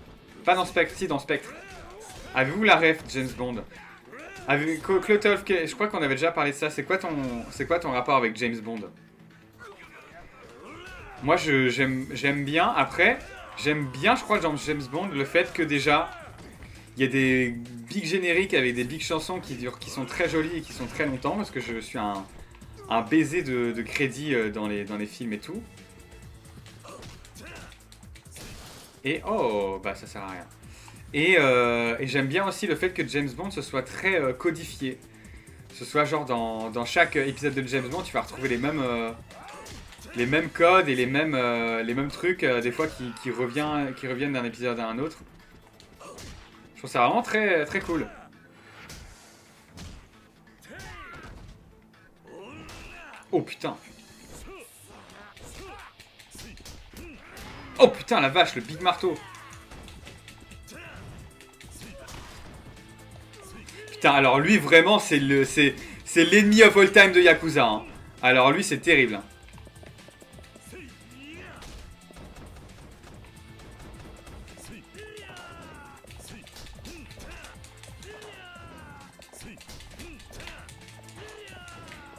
Pas dans Spectre, si dans Spectre. Avez-vous la ref James Bond? Clotolf, je crois qu'on avait déjà parlé de ça. C'est quoi ton rapport avec James Bond? Moi j'aime bien. Après, j'aime bien, je crois, dans James Bond, le fait que déjà il y a des big génériques avec des big chansons qui sont très jolies et qui sont très longtemps, parce que je suis un baiser de crédit dans les films et tout. Et oh, bah ça sert à rien. Et j'aime bien aussi le fait que James Bond ce soit très codifié. Ce soit genre dans chaque épisode de James Bond, tu vas retrouver les mêmes codes et les mêmes trucs, des fois qui reviennent d'un épisode à un autre. Je trouve ça vraiment très, très cool. Oh putain. Oh putain la vache, le big marteau. Putain, alors lui vraiment c'est l'ennemi of all time de Yakuza. Hein. Alors lui c'est terrible. Hein.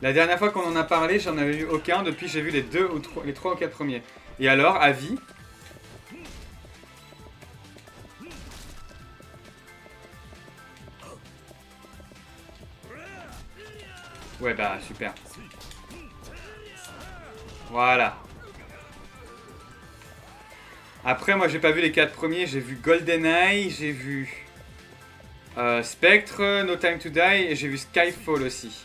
La dernière fois qu'on en a parlé, j'en avais eu aucun. Depuis, j'ai vu les 3 ou 4 premiers. Et alors, avis? Ouais, bah, super. Voilà. Après, moi, j'ai pas vu les 4 premiers. J'ai vu GoldenEye, j'ai vu Spectre, No Time to Die, et j'ai vu Skyfall aussi.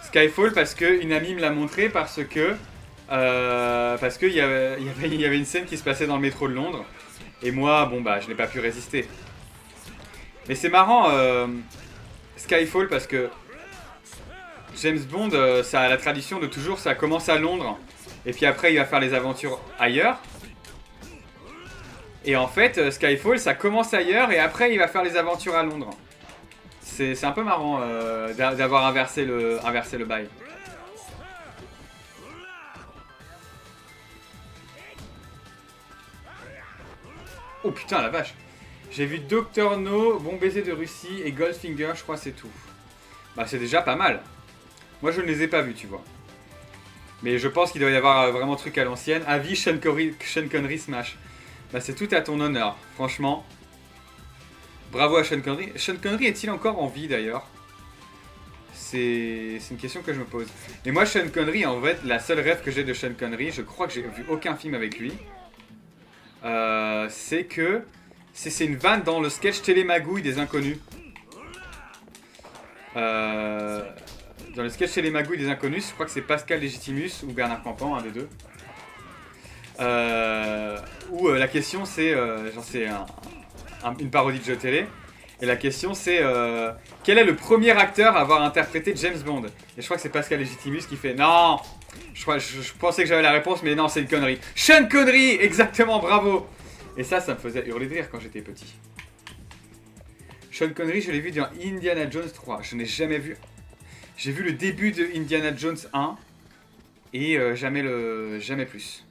Skyfall parce que une amie me l'a montré parce que il y avait une scène qui se passait dans le métro de Londres et moi bon bah je n'ai pas pu résister. Mais c'est marrant Skyfall parce que James Bond ça a la tradition de toujours ça commence à Londres et puis après il va faire les aventures ailleurs. Et en fait Skyfall ça commence ailleurs et après il va faire les aventures à Londres. C'est un peu marrant d'avoir inversé le bail. Oh putain la vache. J'ai vu Dr No, Bon baiser de Russie et Goldfinger, je crois c'est tout. Bah c'est déjà pas mal. Moi je ne les ai pas vus, tu vois. Mais je pense qu'il doit y avoir vraiment truc à l'ancienne. Avis Sean Connery Smash. Bah c'est tout à ton honneur, franchement. Bravo à Sean Connery. Sean Connery est-il encore en vie d'ailleurs? C'est une question que je me pose. Et moi Sean Connery, en fait, la seule rêve que j'ai de Sean Connery, je crois que j'ai vu aucun film avec lui. C'est que... C'est une vanne dans le sketch Télémagouille des Inconnus. Dans le sketch Télémagouille des Inconnus, je crois que c'est Pascal Légitimus ou Bernard Campan, un des deux. Où la question c'est... genre c'est une parodie de jeu télé. Et la question c'est... quel est le premier acteur à avoir interprété James Bond? Et je crois que c'est Pascal Légitimus qui fait... Non, je pensais que j'avais la réponse, mais non, c'est une connerie. Sean Connery, exactement, bravo. Et ça me faisait hurler de rire quand j'étais petit. Sean Connery, je l'ai vu dans Indiana Jones 3. Je n'ai jamais vu... J'ai vu le début de Indiana Jones 1. Et jamais plus.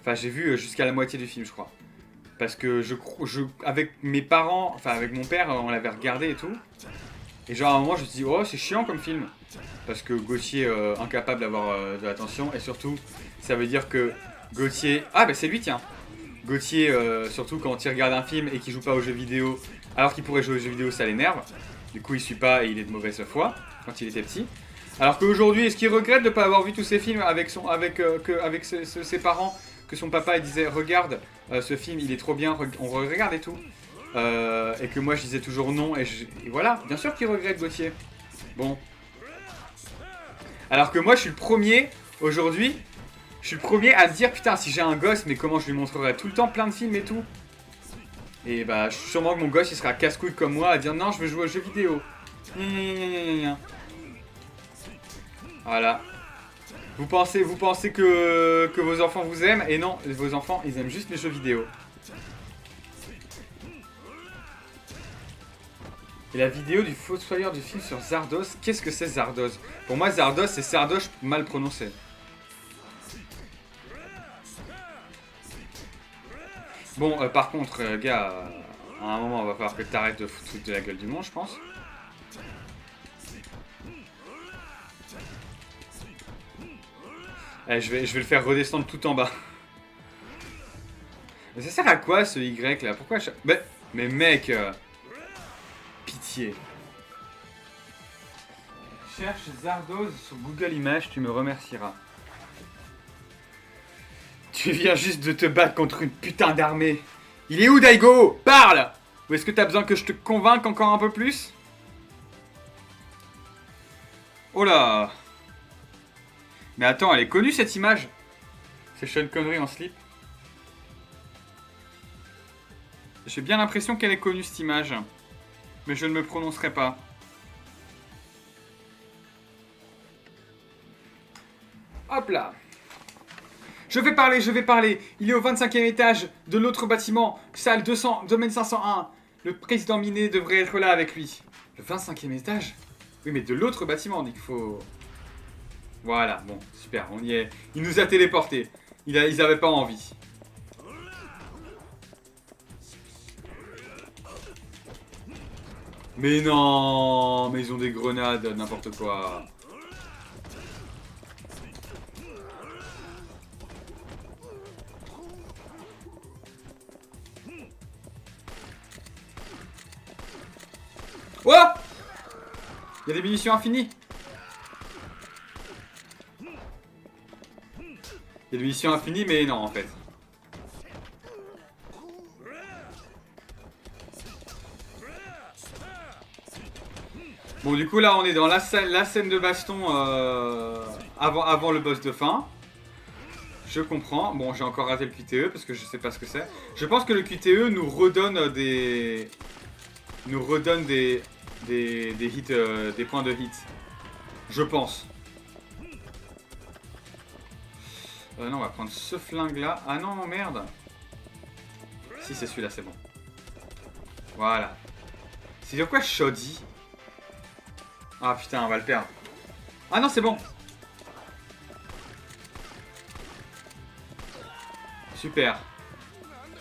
Enfin, j'ai vu jusqu'à la moitié du film, je crois. Parce que avec mes parents, enfin avec mon père, on l'avait regardé et tout. Et genre à un moment, je me suis dit, oh, c'est chiant comme film. Parce que Gauthier, incapable d'avoir de l'attention. Et surtout, ça veut dire que Gauthier... Ah, bah c'est lui, tiens. Gauthier, surtout quand il regarde un film et qu'il joue pas aux jeux vidéo, alors qu'il pourrait jouer aux jeux vidéo, ça l'énerve. Du coup, il suit pas et il est de mauvaise foi quand il était petit. Alors qu'aujourd'hui, est-ce qu'il regrette de ne pas avoir vu tous ces films avec ses parents, que son papa il disait regarde ce film, il est trop bien, on regarde et tout, et que moi je disais toujours non et voilà, bien sûr qu'il regrette Gauthier. Bon. Alors que moi je suis le premier aujourd'hui. Je suis le premier à me dire, putain, si j'ai un gosse, mais comment je lui montrerai tout le temps plein de films et tout. Et bah, sûrement que mon gosse, il sera casse-couille comme moi, à dire, non, je veux jouer aux jeux vidéo. Voilà. Vous pensez que vos enfants vous aiment, et non, vos enfants, ils aiment juste les jeux vidéo. Et la vidéo du fossoyeur du film sur Zardos, qu'est-ce que c'est Zardos? Pour moi, Zardos, c'est Sardoche mal prononcé. Bon, par contre, gars, à un moment, il va falloir que tu arrêtes de foutre de la gueule du monde, je pense. Allez, je vais le faire redescendre tout en bas. Mais ça sert à quoi, ce Y, là? Pourquoi mais mec, pitié. Cherche Zardoz sur Google Images, tu me remercieras. Tu viens juste de te battre contre une putain d'armée. Il est où, Daigo? Parle! Ou est-ce que t'as besoin que je te convainque encore un peu plus? Oh là! Mais attends, elle est connue cette image? C'est Sean Connery en slip. J'ai bien l'impression qu'elle est connue cette image. Mais je ne me prononcerai pas. Hop là! Je vais parler. Il est au 25e étage de l'autre bâtiment, salle 200, domaine 501. Le président Minet devrait être là avec lui. Le 25e étage? Oui, mais de l'autre bâtiment, on dit qu'il faut... Voilà, bon, super, on y est. Il nous a téléportés. Ils avaient pas envie. Mais non, mais ils ont des grenades, n'importe quoi. Oh! Il y a des munitions infinies. Il y a des munitions infinies, mais non, en fait. Bon, du coup, là, on est dans la scène de baston avant le boss de fin. Je comprends. Bon, j'ai encore raté le QTE parce que je sais pas ce que c'est. Je pense que le QTE nous redonne des... des hits, des points de hit. Je pense. Non, on va prendre ce flingue là. Ah non, merde. Si, c'est celui-là, c'est bon. Voilà. C'est de quoi Shoddy? Ah putain, on va le perdre. Ah non, c'est bon. Super.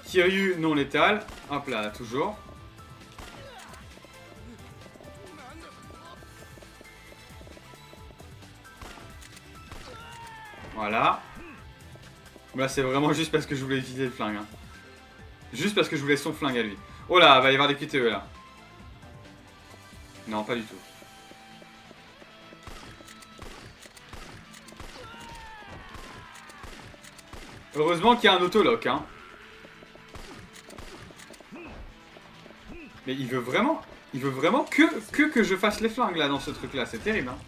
Kiryu non létal. Hop là, toujours. Voilà. Là, c'est vraiment juste parce que je voulais utiliser le flingue. Hein. Juste parce que je voulais son flingue à lui. Oh là, va y avoir des QTE là. Non, pas du tout. Heureusement qu'il y a un autolock, hein. Mais il veut vraiment que je fasse les flingues là dans ce truc là, c'est terrible, hein.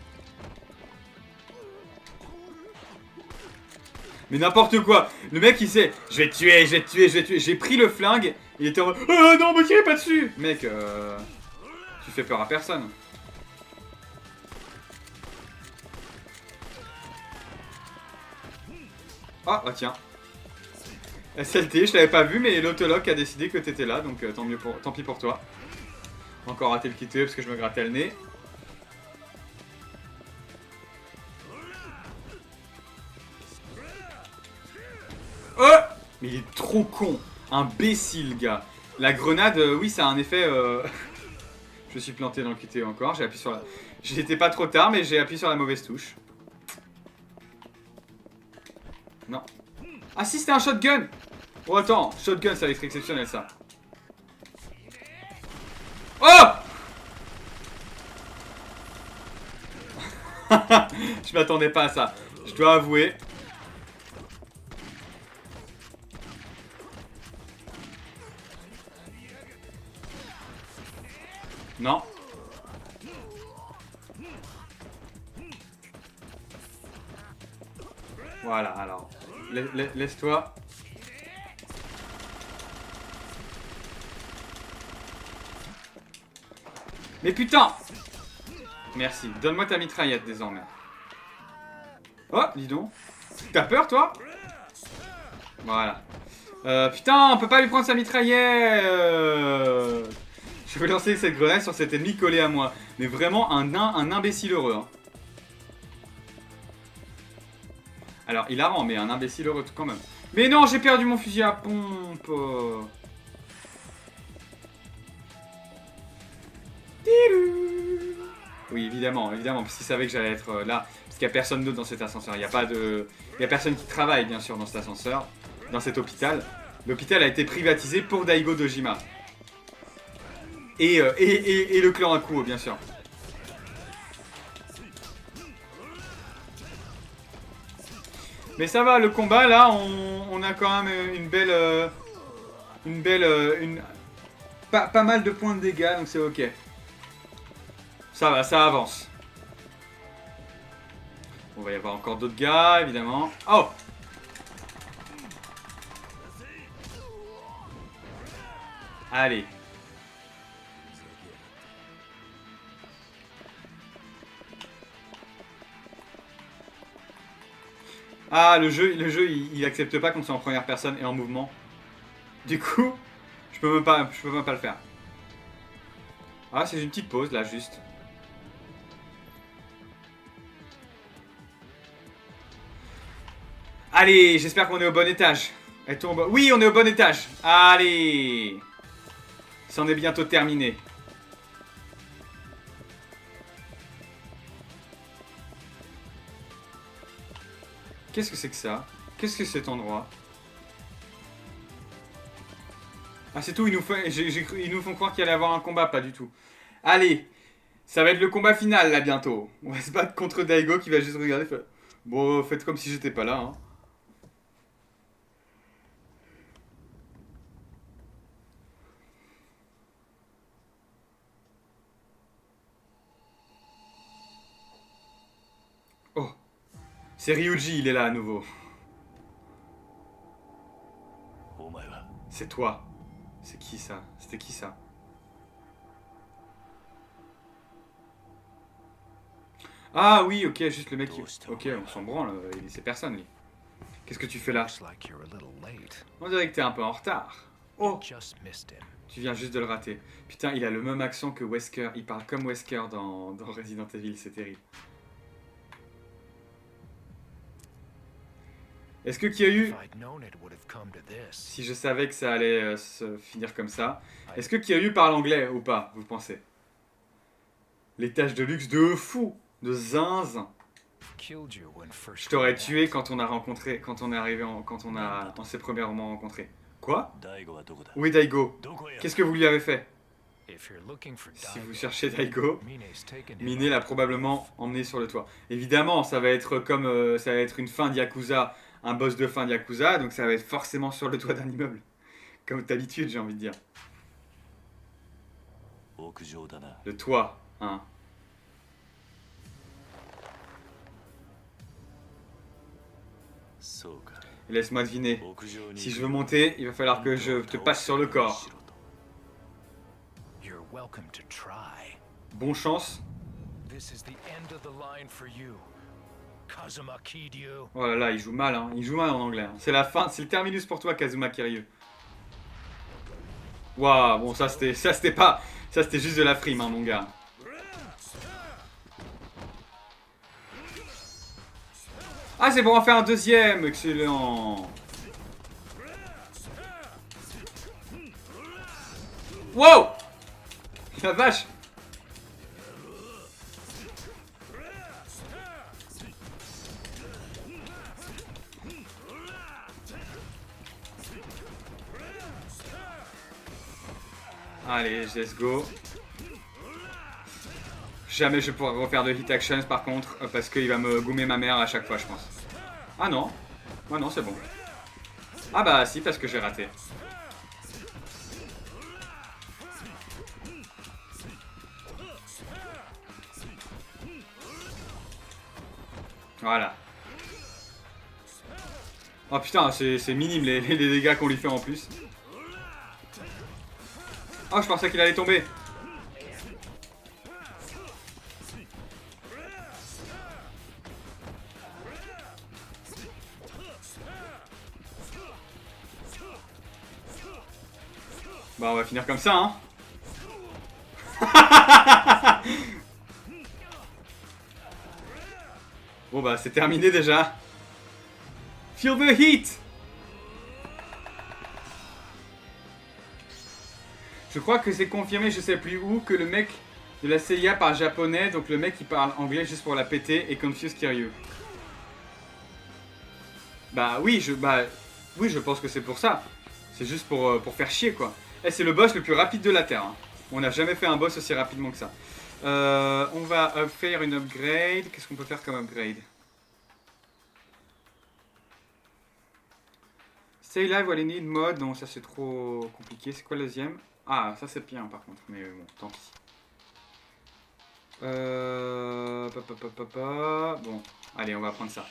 Mais n'importe quoi. Le mec il sait, je vais te tuer, je vais te tuer, je vais te tuer. J'ai pris le flingue, il était en mode non, me tirez pas dessus. Mec, tu fais peur à personne. Ah, oh, tiens. SLT, je t'avais pas vu, mais l'autologue a décidé que t'étais là, donc tant pis pour toi. Encore raté le QTE parce que je me grattais le nez. Oh! Mais il est trop con. Imbécile, gars. La grenade, oui, ça a un effet... Je me suis planté dans le QTE encore. J'ai appuyé sur la... J'étais pas trop tard, mais j'ai appuyé sur la mauvaise touche. Non. Ah si, c'était un shotgun. Oh, attends. Shotgun, ça va être exceptionnel, ça. Oh! Je m'attendais pas à ça. Je dois avouer. Non. Voilà, alors. Laisse-toi. Mais putain! Merci. Donne-moi ta mitraillette désormais. Oh, dis donc. T'as peur, toi? Voilà. Putain, on peut pas lui prendre sa mitraillette. Je vais lancer cette grenade sur cet ennemi collé à moi. Mais vraiment un imbécile heureux. Hein. Alors, il a rend, mais un imbécile heureux quand même. Mais non, j'ai perdu mon fusil à pompe. Oui, évidemment, parce qu'il savait que j'allais être là. Parce qu'il n'y a personne d'autre dans cet ascenseur. Il n'y a personne qui travaille, bien sûr, dans cet ascenseur. Dans cet hôpital. L'hôpital a été privatisé pour Daigo Dojima. Et le clan Akuo, bien sûr. Mais ça va, le combat, là, on a quand même une belle... Pas mal de points de dégâts, donc c'est ok. Ça va, ça avance. On va y avoir encore d'autres gars, évidemment. Oh! Allez. Ah, le jeu il accepte pas qu'on soit en première personne et en mouvement. Du coup, je peux même pas le faire. Ah, c'est une petite pause là, juste. Allez, j'espère qu'on est au bon étage. Elle tombe. Oui, on est au bon étage. Allez. C'en est bientôt terminé. Qu'est-ce que c'est que ça? Qu'est-ce que c'est cet endroit? Ah, c'est tout, ils nous font croire qu'il allait y avoir un combat, pas du tout. Allez, ça va être le combat final, là, bientôt. On va se battre contre Daigo qui va juste regarder. Bon, faites comme si j'étais pas là, hein. Oh, c'est Ryuji, il est là à nouveau. C'est toi. C'est qui ça? C'était qui ça? Ah oui, ok, juste le mec qui... Ok, on s'en branle, c'est personne, lui. Qu'est-ce que tu fais là? On dirait que t'es un peu en retard. Oh! Tu viens juste de le rater. Putain, il a le même accent que Wesker. Il parle comme Wesker dans Resident Evil, c'est terrible. Est-ce que Kiryu, If I'd known it would have come to this. si je savais que ça allait se finir comme ça, est-ce que Kiryu parle anglais ou pas, vous pensez? Les tâches de luxe de fou, de zinzin. Killed you when first Je t'aurais we met. tué quand on a rencontré, quand on est arrivé, quand on a, on s'est premièrement rencontrés. Quoi? 大悟はどこだ Où est Daigo? どこや Qu'est-ce que vous lui avez fait? If you're looking for Si vous Daigo, cherchez Daigo, Mine's taken him. Miné l'a probablement emmené sur le toit. Évidemment, ça va être comme ça va être une fin de Yakuza, un boss de fin de Yakuza, donc ça va être forcément sur le toit d'un immeuble. Comme d'habitude, j'ai envie de dire. 屋上だな。 Le toit, hein. Et laisse-moi deviner. Si je veux monter, il va falloir que je te passe sur le corps. You're welcome to try. Bonne chance. This is the end of the line for you. Kazuma Kiryu. Oh là là, il joue mal, hein. Il joue mal en anglais. Hein. C'est la fin, c'est le terminus pour toi, Kazuma Kiryu. Waouh, bon ça c'était juste de la frime, hein, mon gars. Ah, c'est pour en faire un deuxième, excellent. Wow, la vache. Allez, let's go. Jamais je pourrai refaire de hit actions par contre, parce qu'il va me gommer ma mère à chaque fois, je pense. Ah non. Ouais, non, c'est bon. Ah bah si, parce que j'ai raté. Voilà. Oh putain, c'est minime les dégâts qu'on lui fait en plus. Oh, je pensais qu'il allait tomber. Bah on va finir comme ça, hein. Bon bah c'est terminé déjà. Feel the heat. Je crois que c'est confirmé, je sais plus où, que le mec de la CIA parle japonais, donc le mec qui parle anglais juste pour la péter et confuse Kiryu. Bah oui, je pense que c'est pour ça. C'est juste pour faire chier quoi. Eh, c'est le boss le plus rapide de la Terre. Hein. On n'a jamais fait un boss aussi rapidement que ça. On va faire une upgrade. Qu'est-ce qu'on peut faire comme upgrade? Stay live while in need mode. Non, ça c'est trop compliqué. C'est quoi le deuxième? Ah, ça c'est bien par contre. Mais bon, tant pis. Bon, allez, on va prendre ça.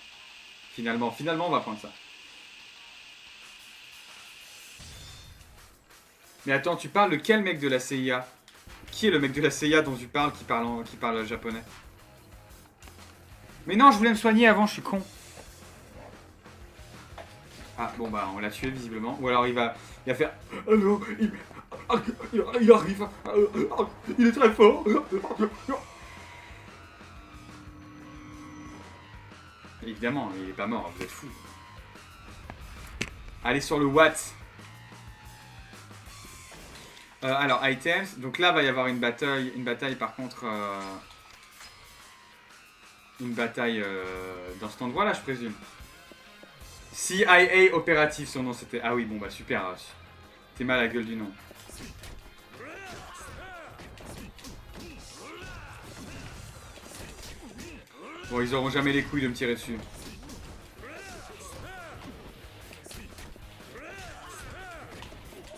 Finalement, on va prendre ça. Mais attends, tu parles de quel mec de la CIA? Qui est le mec de la CIA dont tu parles qui parle japonais? Mais non, je voulais me soigner avant, je suis con. Ah, bon bah, on l'a tué visiblement. Ou alors il va faire... Oh non, il arrive. Il est très fort. Évidemment, il est pas mort, vous êtes fous. Allez sur le Watt. Alors, items. Donc là, va y avoir une bataille par contre. Une bataille dans cet endroit-là, je présume. CIA opérative, son nom c'était. Ah oui, bon bah super. T'es mal à la gueule du nom. Bon, ils auront jamais les couilles de me tirer dessus.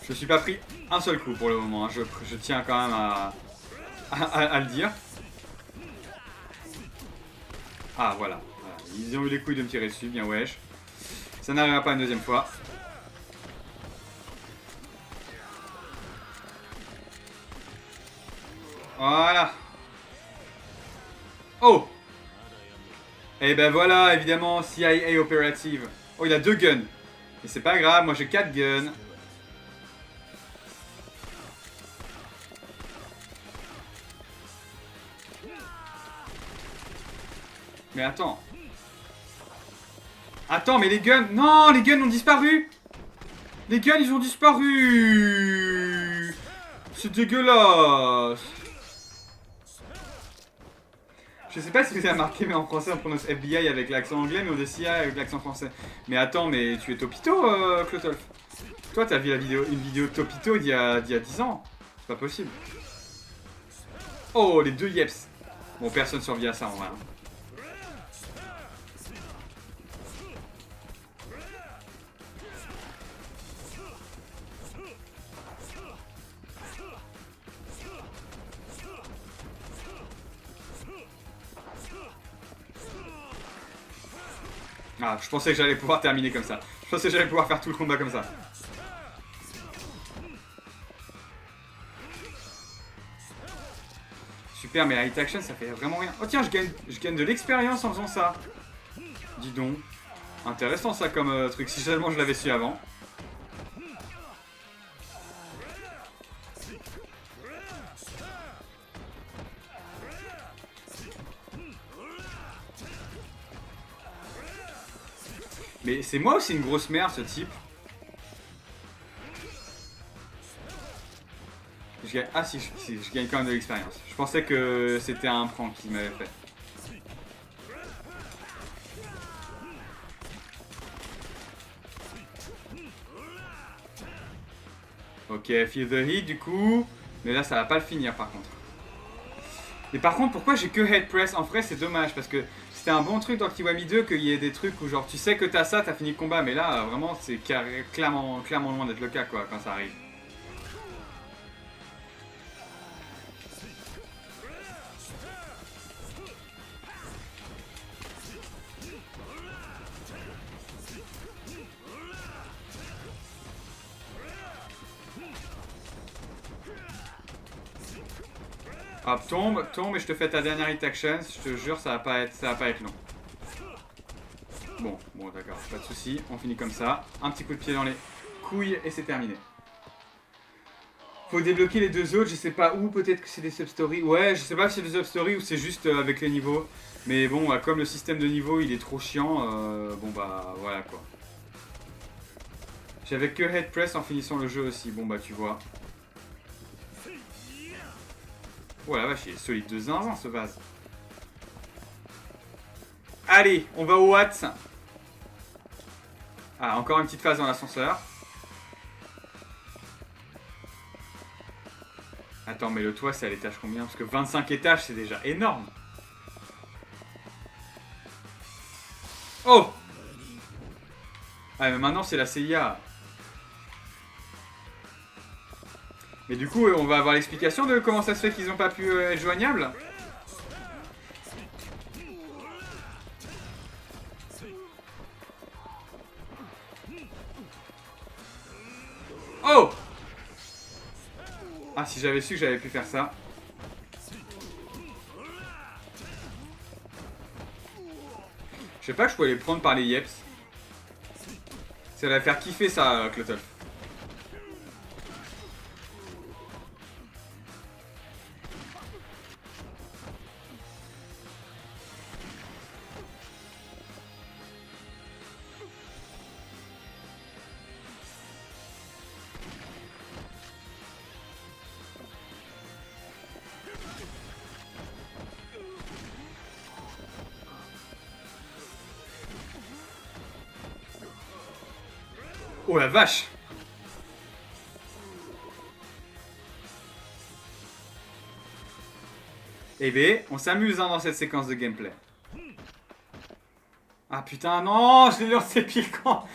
Je suis pas pris un seul coup pour le moment, hein. Je tiens quand même à le dire. Ah voilà. Ils ont eu les couilles de me tirer dessus, bien wesh. Ça n'arrivera pas une deuxième fois. Voilà. Oh. Et ben voilà, évidemment, CIA opérative. Oh, il a 2 guns. Mais c'est pas grave, moi j'ai 4 guns. Mais attends. Attends, mais les guns... Non, les guns ont disparu. Les guns, ils ont disparu. C'est dégueulasse. Je sais pas si vous avez remarqué, mais en français, on prononce FBI avec l'accent anglais, mais on dit CIA avec l'accent français. Mais attends, mais tu es Topito, Clotolf? Toi, t'as vu une vidéo de Topito il y a 10 ans. C'est pas possible. Oh, les deux Yeps. Bon, personne survit à ça, en vrai. Ah, je pensais que j'allais pouvoir terminer comme ça. Je pensais que j'allais pouvoir faire tout le combat comme ça. Super, mais la hit action, ça fait vraiment rien. Oh tiens, je gagne de l'expérience en faisant ça. Dis donc. Intéressant ça comme truc, si seulement je l'avais su avant. Mais c'est moi ou c'est une grosse merde ce type? Ah si, je gagne quand même de l'expérience. Je pensais que c'était un prank qu'il m'avait fait. Ok, feel the heat du coup. Mais là ça va pas le finir par contre. Mais par contre pourquoi j'ai que head press? En vrai c'est dommage parce que c'était un bon truc dans Kiwami 2 qu'il y ait des trucs où genre tu sais que t'as ça, t'as fini le combat. Mais là vraiment c'est clairement loin d'être le cas quoi quand ça arrive. Hop, tombe et je te fais ta dernière hit action. Je te jure, ça va pas être long. Bon, d'accord, pas de soucis. On finit comme ça. Un petit coup de pied dans les couilles et c'est terminé. Faut débloquer les deux autres. Je sais pas où. Peut-être que c'est des sub-stories. Ouais, je sais pas si c'est des sub-stories ou c'est juste avec les niveaux. Mais bon, comme le système de niveau il est trop chiant, bon bah voilà quoi. J'avais que head press en finissant le jeu aussi. Bon bah tu vois. Oh la vache, il est solide de zinzin ce vase. Allez, on va au Watts. Ah, encore une petite phase dans l'ascenseur. Attends, mais le toit c'est à l'étage combien? Parce que 25 étages c'est déjà énorme. Oh! Ah mais maintenant c'est la CIA. Mais du coup on va avoir l'explication de comment ça se fait qu'ils n'ont pas pu être joignables. Oh! Ah si j'avais su que j'avais pu faire ça. Je sais pas que je pouvais les prendre par les yeps. Ça va faire kiffer ça, Clotolf. Oh la vache! Eh ben, on s'amuse hein, dans cette séquence de gameplay. Ah putain, non! Je l'ai lancé pile quand...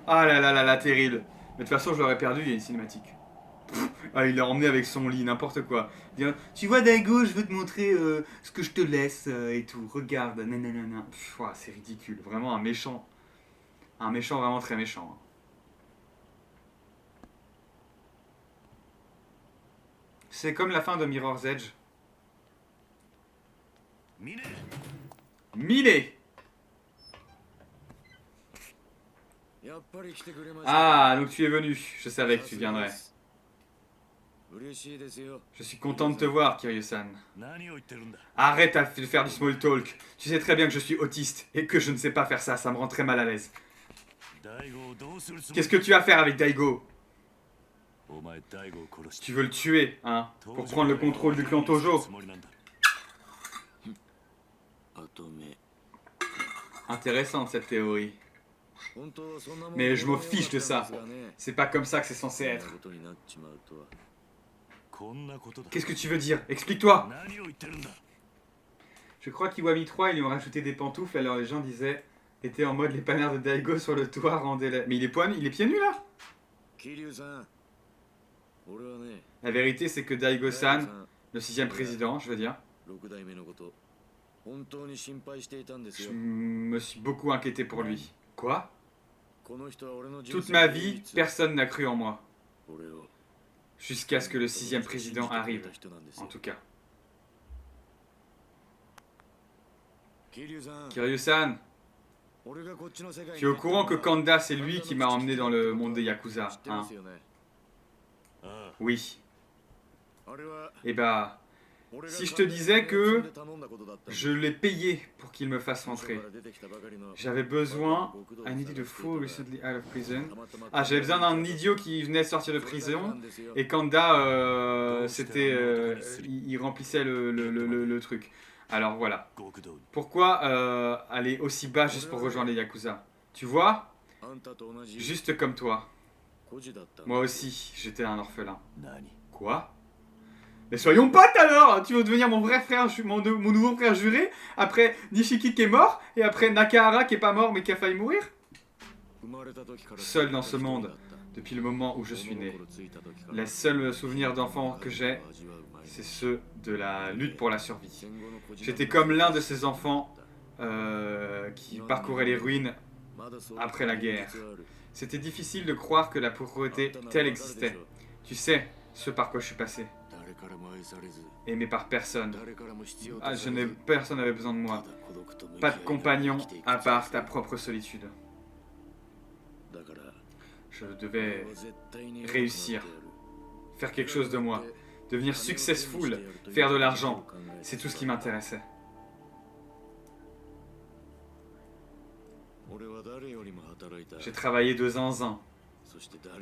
Ah là là là là, terrible. Mais de toute façon, je l'aurais perdu, il y a une cinématique. Ah, il l'a emmené avec son lit, n'importe quoi. Dire, tu vois Daigo, je veux te montrer ce que je te laisse et tout. Regarde, nanana. C'est ridicule, vraiment un méchant. Un méchant vraiment très méchant. Hein. C'est comme la fin de Mirror's Edge. Millet. Ah, donc tu es venu. Je savais que tu viendrais. Je suis content de te voir, Kiryu-san. Arrête de faire du small talk. Tu sais très bien que je suis autiste et que je ne sais pas faire ça, ça me rend très mal à l'aise. Qu'est-ce que tu vas faire avec Daigo? お前大悟を殺して Tu veux le tuer, hein, pour prendre le contrôle du clan Tojo. つもりなんだ Intéressante cette théorie. Mais je m'en fiche de ça. C'est pas comme ça que c'est censé être. こんなことだ Qu'est-ce que tu veux dire? Explique-toi. 何を言ってるんだ Je crois qu'Iwami 3, ils lui ont rajouté des pantoufles, alors les gens disaient... Était en mode les panneaux de Daigo sur le toit rendaient la... Mais il est pieds nus là? La vérité c'est que Daigo-san, le 6ème président, je veux dire, je me suis beaucoup inquiété pour lui. Quoi? Toute ma vie, personne n'a cru en moi. Jusqu'à ce que le 6ème président arrive, en tout cas. Kiryu-san, tu es au courant que Kanda, c'est lui qui m'a emmené dans le monde des Yakuza, hein? あ Oui. Et bah, si je te disais que je l'ai payé pour qu'il me fasse rentrer. J'avais besoin... Un idiot de fou recently out of prison. Ah, j'avais besoin d'un idiot qui venait de sortir de prison. Et Kanda, il remplissait le truc. Alors voilà. あ極道に Pourquoi aller aussi bas juste pour rejoindre les Yakuza? Tu vois? Juste comme toi. Moi aussi, j'étais un orphelin. 何 Quoi? Mais soyons potes alors! Tu veux devenir mon vrai frère, mon nouveau frère juré? Après Nishiki qui est mort? Et après Nakahara qui est pas mort mais qui a failli mourir? Seul dans ce monde, depuis le moment où je suis né. Les seuls souvenirs d'enfant que j'ai, c'est ceux de la lutte pour la survie. J'étais comme l'un de ces enfants qui parcouraient les ruines après la guerre. C'était difficile de croire que la pauvreté telle existait. Tu sais, ce par quoi je suis passé. Aimé par personne. Ah, personne n'avait besoin de moi. Pas de compagnon à part ta propre solitude. Je devais réussir. Faire quelque chose de moi. Devenir successful. Faire de l'argent. C'est tout ce qui m'intéressait. J'ai travaillé de zinzin.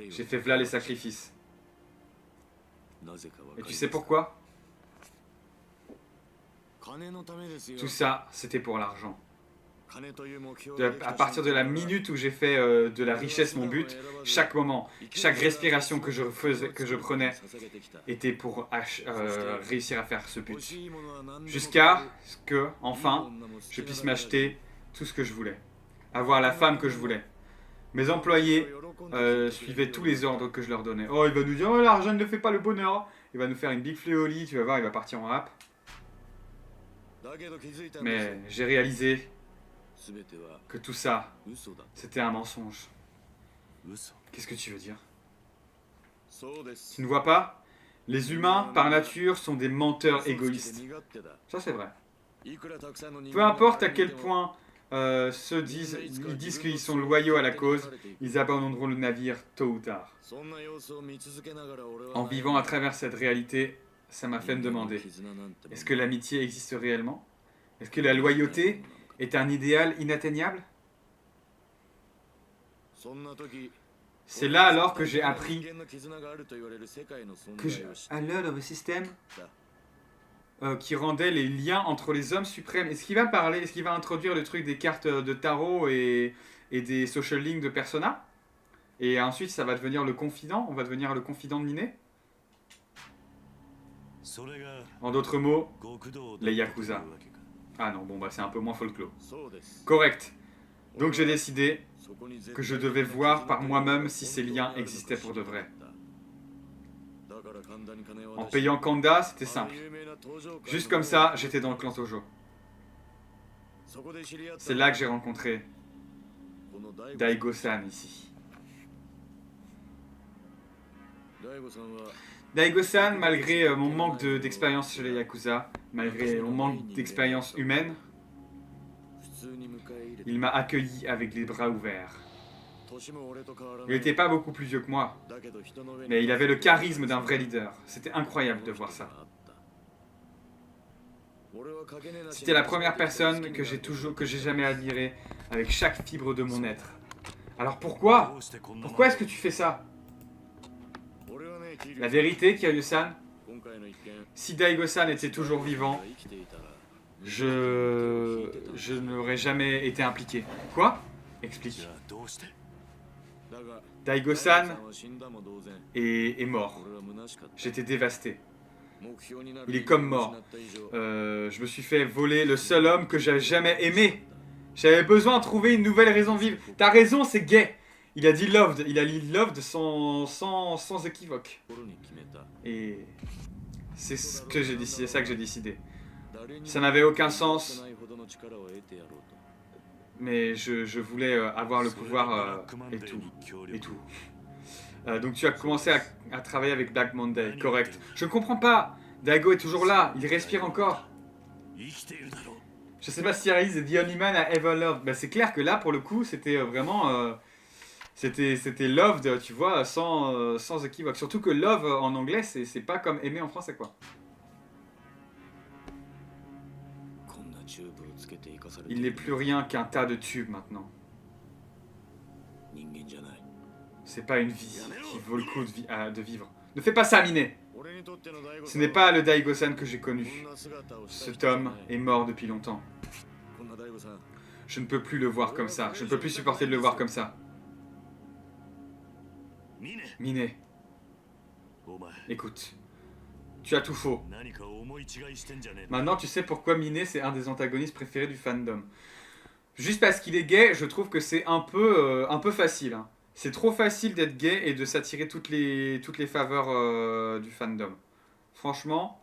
J'ai fait v'là les sacrifices. Et tu sais pourquoi? Tout ça, c'était pour l'argent. À partir de la minute où j'ai fait de la richesse mon but, chaque moment, chaque respiration que je prenais était pour réussir à faire ce but. Jusqu'à ce que, enfin, je puisse m'acheter tout ce que je voulais. Avoir la femme que je voulais. Mes employés suivaient tous les ordres que je leur donnais. Oh, il va nous dire, oh, l'argent ne fait pas le bonheur. Il va nous faire une big fléolie, tu vas voir, il va partir en rap. Mais j'ai réalisé que tout ça, c'était un mensonge. 嘘 Qu'est-ce que tu veux dire? Tu ne vois pas? Les humains, par nature, sont des menteurs égoïstes. Ça, c'est vrai. Peu importe à quel point ils disent qu'ils sont loyaux à la cause, ils abandonneront le navire tôt ou tard. En vivant à travers cette réalité, ça m'a fait me demander, est-ce que l'amitié existe réellement? Est-ce que la loyauté est un idéal inatteignable? C'est là alors que j'ai appris que à l'heure of a system qui rendait les liens entre les hommes suprêmes. Est-ce qu'il va parler, est-ce qu'il va introduire le truc des cartes de tarot et des social links de Persona? Et ensuite ça va devenir le confident, on va devenir le confident de Miné? それが En d'autres mots, 極道 les だ Yakuza. というわけか Ah non, bon bah c'est un peu moins folklore. Correct. Donc j'ai décidé que je devais voir par moi-même si ces liens existaient pour de vrai. En payant Kanda, c'était simple. Juste comme ça, j'étais dans le clan Tojo. C'est là que j'ai rencontré Daigo-san ici. Daigo-san, malgré mon manque d'expérience chez les Yakuza, malgré mon manque d'expérience humaine, il m'a accueilli avec les bras ouverts. Il n'était pas beaucoup plus vieux que moi, mais il avait le charisme d'un vrai leader. C'était incroyable de voir ça. C'était la première personne que j'ai jamais admirée avec chaque fibre de mon être. Alors pourquoi? Pourquoi est-ce que tu fais ça? La vérité, Kiryu-san, si Daigo-san était toujours vivant, je n'aurais jamais été impliqué. Quoi? Explique. Daigo-san est mort. J'étais dévasté. Il est comme mort. Je me suis fait voler le seul homme que j'avais jamais aimé. J'avais besoin de trouver une nouvelle raison de vivre. T'as raison, c'est gay. Il a dit loved. Il a dit loved sans équivoque. Et c'est ce que j'ai décidé. C'est ça que j'ai décidé. Ça n'avait aucun sens. Mais je voulais avoir le pouvoir et tout. Et tout. Donc tu as commencé à travailler avec Black Monday. Correct. Je ne comprends pas. Daigo est toujours là. Il respire encore. Je sais pas si Aris est the only man I ever loved. Bah, c'est clair que là, pour le coup, c'était vraiment... C'était loved, tu vois, sans équivoque. Surtout que love en anglais, c'est pas comme aimer en français, quoi. Il n'est plus rien qu'un tas de tubes maintenant. C'est pas une vie qui vaut le coup de vivre. Ne fais pas ça, Mine. Ce n'est pas le Daigo-san que j'ai connu. Cet homme est mort depuis longtemps. Je ne peux plus le voir comme ça. Je ne peux plus supporter de le voir comme ça. Mine. Écoute. Tu as tout faux. Maintenant, tu sais pourquoi Mine, c'est un des antagonistes préférés du fandom. Juste parce qu'il est gay, je trouve que c'est un peu facile. Hein. C'est trop facile d'être gay et de s'attirer toutes les faveurs du fandom. Franchement,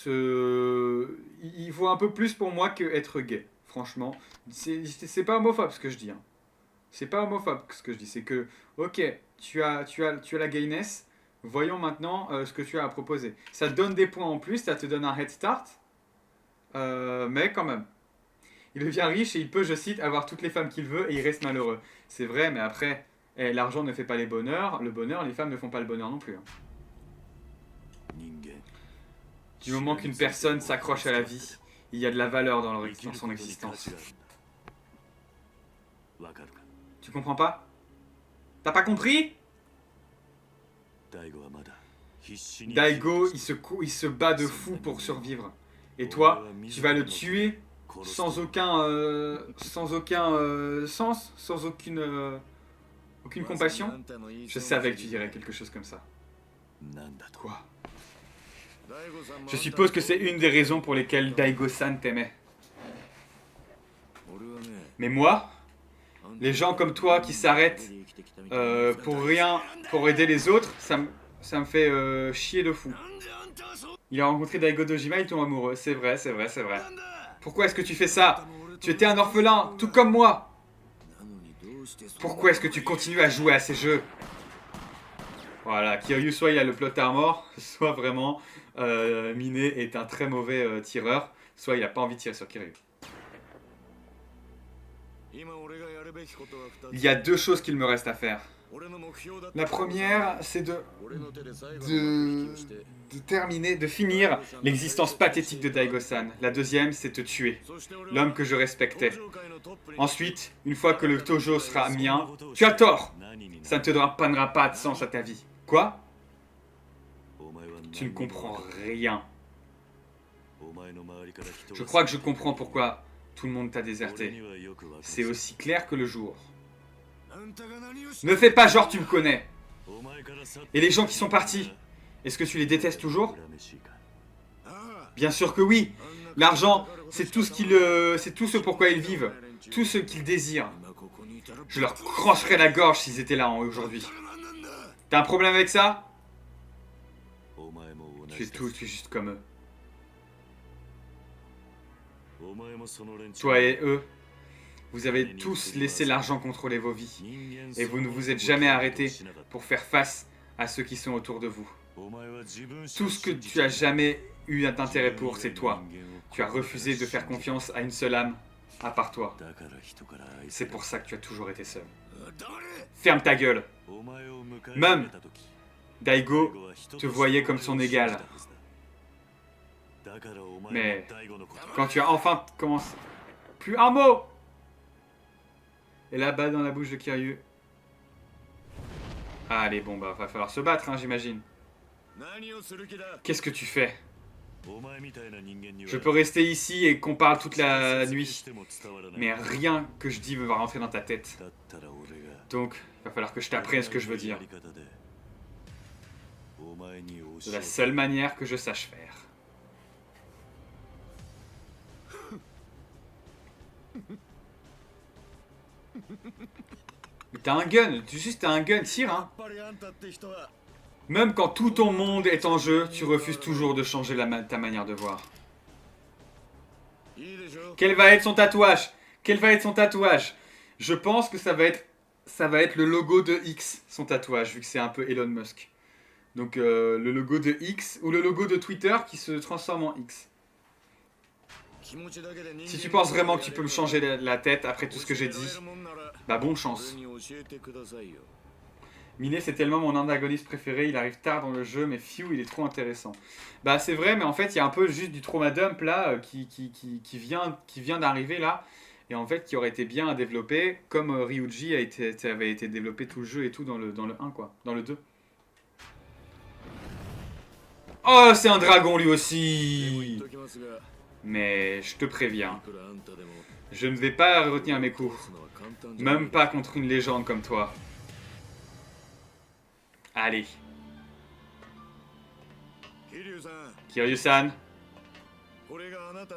il faut un peu plus pour moi que être gay. Franchement, c'est pas homophobe ce que je dis. Hein. C'est pas homophobe ce que je dis. C'est que, ok, tu as la gayness. Voyons maintenant ce que tu as à proposer. Ça te donne des points en plus, ça te donne un head start. Mais quand même. Il devient riche et il peut, je cite, avoir toutes les femmes qu'il veut et il reste malheureux. C'est vrai, mais après, l'argent ne fait pas les bonheurs. Le bonheur, les femmes ne font pas le bonheur non plus. Hein. Du moment qu'une personne s'accroche à la vie, il y a de la valeur dans son existence. Tu comprends pas? T'as pas compris? Daigo, il se bat de fou pour survivre. Et toi, tu vas le tuer sans aucun sens, sans aucune compassion. Je savais que tu dirais quelque chose comme ça. Quoi? Je suppose que c'est une des raisons pour lesquelles Daigo-san t'aimait. Mais moi, les gens comme toi qui s'arrêtent pour rien, pour aider les autres, ça me fait chier de fou. Il a rencontré Daigo Dojima, il tombe amoureux. C'est vrai, c'est vrai, c'est vrai. Pourquoi est-ce que tu fais ça? Tu étais un orphelin, tout comme moi. Pourquoi est-ce que tu continues à jouer à ces jeux? Voilà, Kiryu, soit il a le plot armor, soit vraiment Mine est un très mauvais tireur, soit il n'a pas envie de tirer sur Kiryu. Il y a deux choses qu'il me reste à faire. La première, c'est de terminer, de finir l'existence pathétique de Daigo-san. La deuxième, c'est te tuer, l'homme que je respectais. Ensuite, une fois que le Tojo sera mien, tu as tort. Ça ne te donnera pas de sens à ta vie. Quoi? Tu ne comprends rien. Je crois que je comprends pourquoi tout le monde t'a déserté. C'est aussi clair que le jour. Ne fais pas genre tu me connais. Et les gens qui sont partis, est-ce que tu les détestes toujours? Bien sûr que oui. L'argent, c'est tout ce pourquoi ils vivent, tout ce qu'ils désirent. Je leur trancherais la gorge s'ils étaient là aujourd'hui. T'as un problème avec ça? Tu es juste comme eux. Toi et eux, vous avez tous laissé l'argent contrôler vos vies. Et vous ne vous êtes jamais arrêtés pour faire face à ceux qui sont autour de vous. Tout ce que tu as jamais eu d'intérêt pour, c'est toi. Tu as refusé de faire confiance à une seule âme, à part toi. C'est pour ça que tu as toujours été seul. Ferme ta gueule. Même Daigo te voyait comme son égal. Mais quand tu as enfin commencé... Plus un mot! Et là-bas dans la bouche de Kiryu. Ah, allez, bon, bah, va falloir se battre, hein, j'imagine. Qu'est-ce que tu fais? Je peux rester ici et qu'on parle toute la nuit. Mais rien que je dis va rentrer dans ta tête. Donc, il va falloir que je t'apprenne ce que je veux dire. De la seule manière que je sache faire. Mais t'as un gun, tu sais, t'as un gun, tire, hein. Même quand tout ton monde est en jeu, tu refuses toujours de changer ta manière de voir. Quel va être son tatouage? Quel va être son tatouage? Je pense que ça va être le logo de X, son tatouage, vu que c'est un peu Elon Musk. Donc le logo de X, ou le logo de Twitter qui se transforme en X. Si tu penses vraiment que tu peux me changer la tête après tout ce que j'ai dit, bah bonne chance. Miné, c'est tellement mon antagoniste préféré, il arrive tard dans le jeu, mais Few, il est trop intéressant. Bah c'est vrai, mais en fait, il y a un peu juste du trauma dump là, qui vient d'arriver là, et en fait, qui aurait été bien à développer, comme Ryuji avait été développé tout le jeu et tout dans le 1, quoi, dans le 2. Oh, c'est un dragon lui aussi! Mais je te préviens, je ne vais pas retenir mes coups, même pas contre une légende comme toi. Allez. Kiryu-san,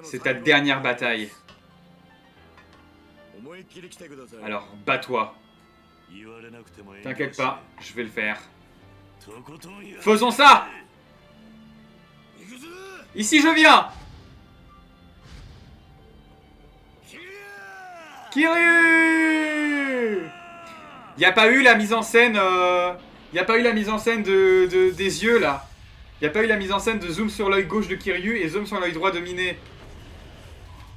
c'est ta dernière bataille. Alors, bats-toi. T'inquiète pas, je vais le faire. Faisons ça! Ici je viens! Kiryu! Y a pas eu la mise en scène... Y a pas eu la mise en scène des yeux là. Y a pas eu la mise en scène de zoom sur l'œil gauche de Kiryu et zoom sur l'œil droit de Miné.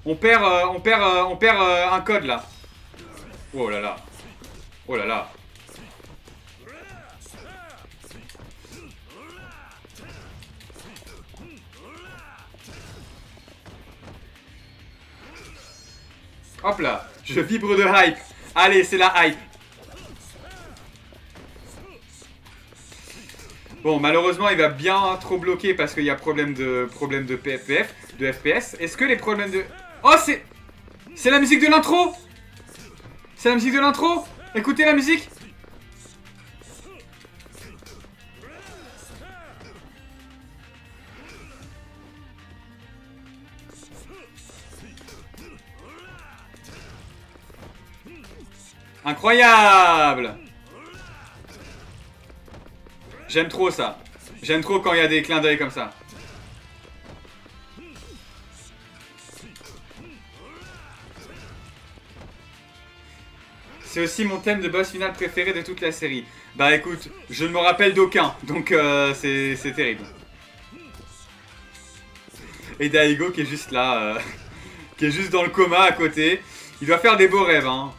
On perd un code là. Oh là là. Oh là là. Hop là. Je vibre de hype. Allez, c'est la hype. Bon, malheureusement, il va bien trop bloquer parce qu'il y a problème de FPS. Est-ce que les problèmes de... Oh, c'est la musique de l'intro! C'est la musique de l'intro! Écoutez la musique! Incroyable! J'aime trop ça. J'aime trop quand il y a des clins d'œil comme ça. C'est aussi mon thème de boss final préféré de toute la série. Bah écoute, je ne me rappelle d'aucun, donc c'est terrible. Et Daigo qui est juste là, qui est juste dans le coma à côté. Il doit faire des beaux rêves, hein.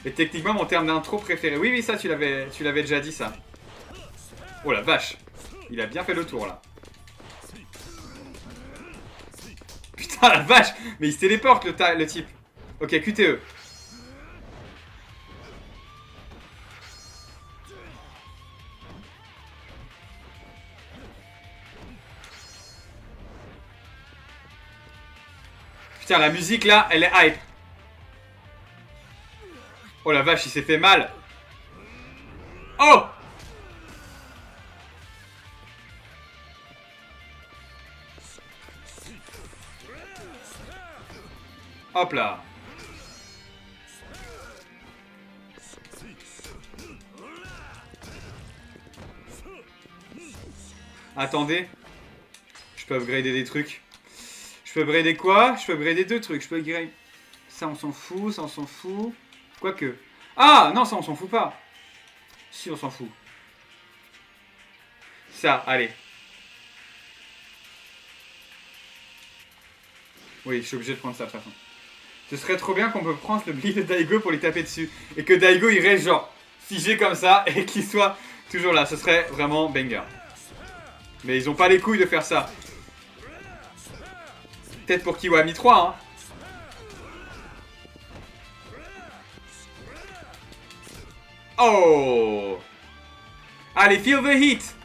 Et techniquement, mon terme d'intro préféré. Oui, oui, ça, tu l'avais déjà dit, ça. Oh la vache. Il a bien fait le tour, là. Putain, la vache. Mais il se téléporte, le type. Ok, QTE. Putain, la musique, là, elle est hype. Oh la vache, il s'est fait mal. Oh! Hop là. Attendez. Je peux upgrader des trucs. Je peux upgrader quoi? Je peux upgrader deux trucs. Je peux upgrader... Ça, on s'en fout. Ça, on s'en fout. Quoique. Ah non, ça on s'en fout pas. Si, on s'en fout. Ça, allez. Oui, je suis obligé de prendre ça de toute façon. Ce serait trop bien qu'on peut prendre le bleed de Daigo pour lui taper dessus. Et que Daigo il reste genre figé comme ça et qu'il soit toujours là. Ce serait vraiment banger. Mais ils ont pas les couilles de faire ça. Peut-être pour Kiwami 3, hein. Oh! Allez, feel the heat!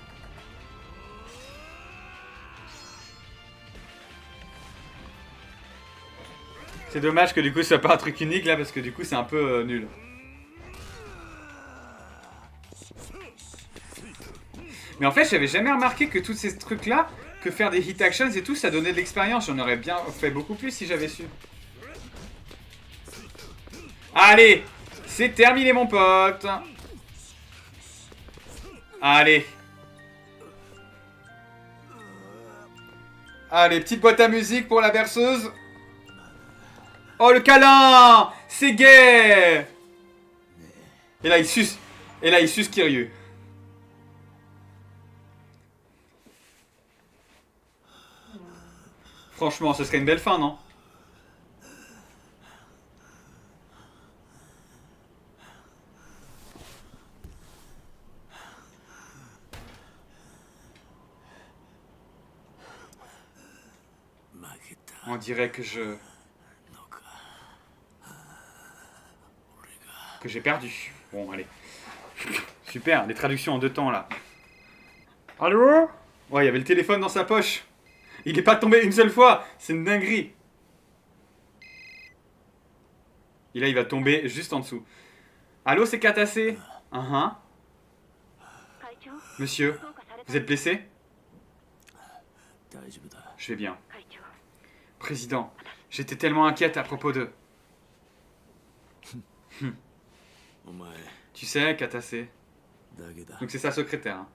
C'est dommage que du coup ce soit pas un truc unique là parce que du coup c'est un peu nul. Mais en fait j'avais jamais remarqué que tous ces trucs là, que faire des hit actions et tout ça donnait de l'expérience. J'en aurais bien fait beaucoup plus si j'avais su. Allez! C'est terminé mon pote! Allez! Allez, petite boîte à musique pour la berceuse. Oh le câlin! C'est gay! Et là il suce. Et là il suce Kiryu. Franchement, ce serait une belle fin, non? On dirait que j'ai perdu. Bon, allez. Super, les traductions en 2 temps, là. Allô? Ouais, il y avait le téléphone dans sa poche. Il est pas tombé une seule fois. C'est une dinguerie. Et là, il va tomber juste en dessous. Allô, c'est Katase? Monsieur, vous êtes blessé? Je vais bien. Président, j'étais tellement inquiète à propos de... Tu sais, Katase. Donc c'est sa secrétaire. Hein.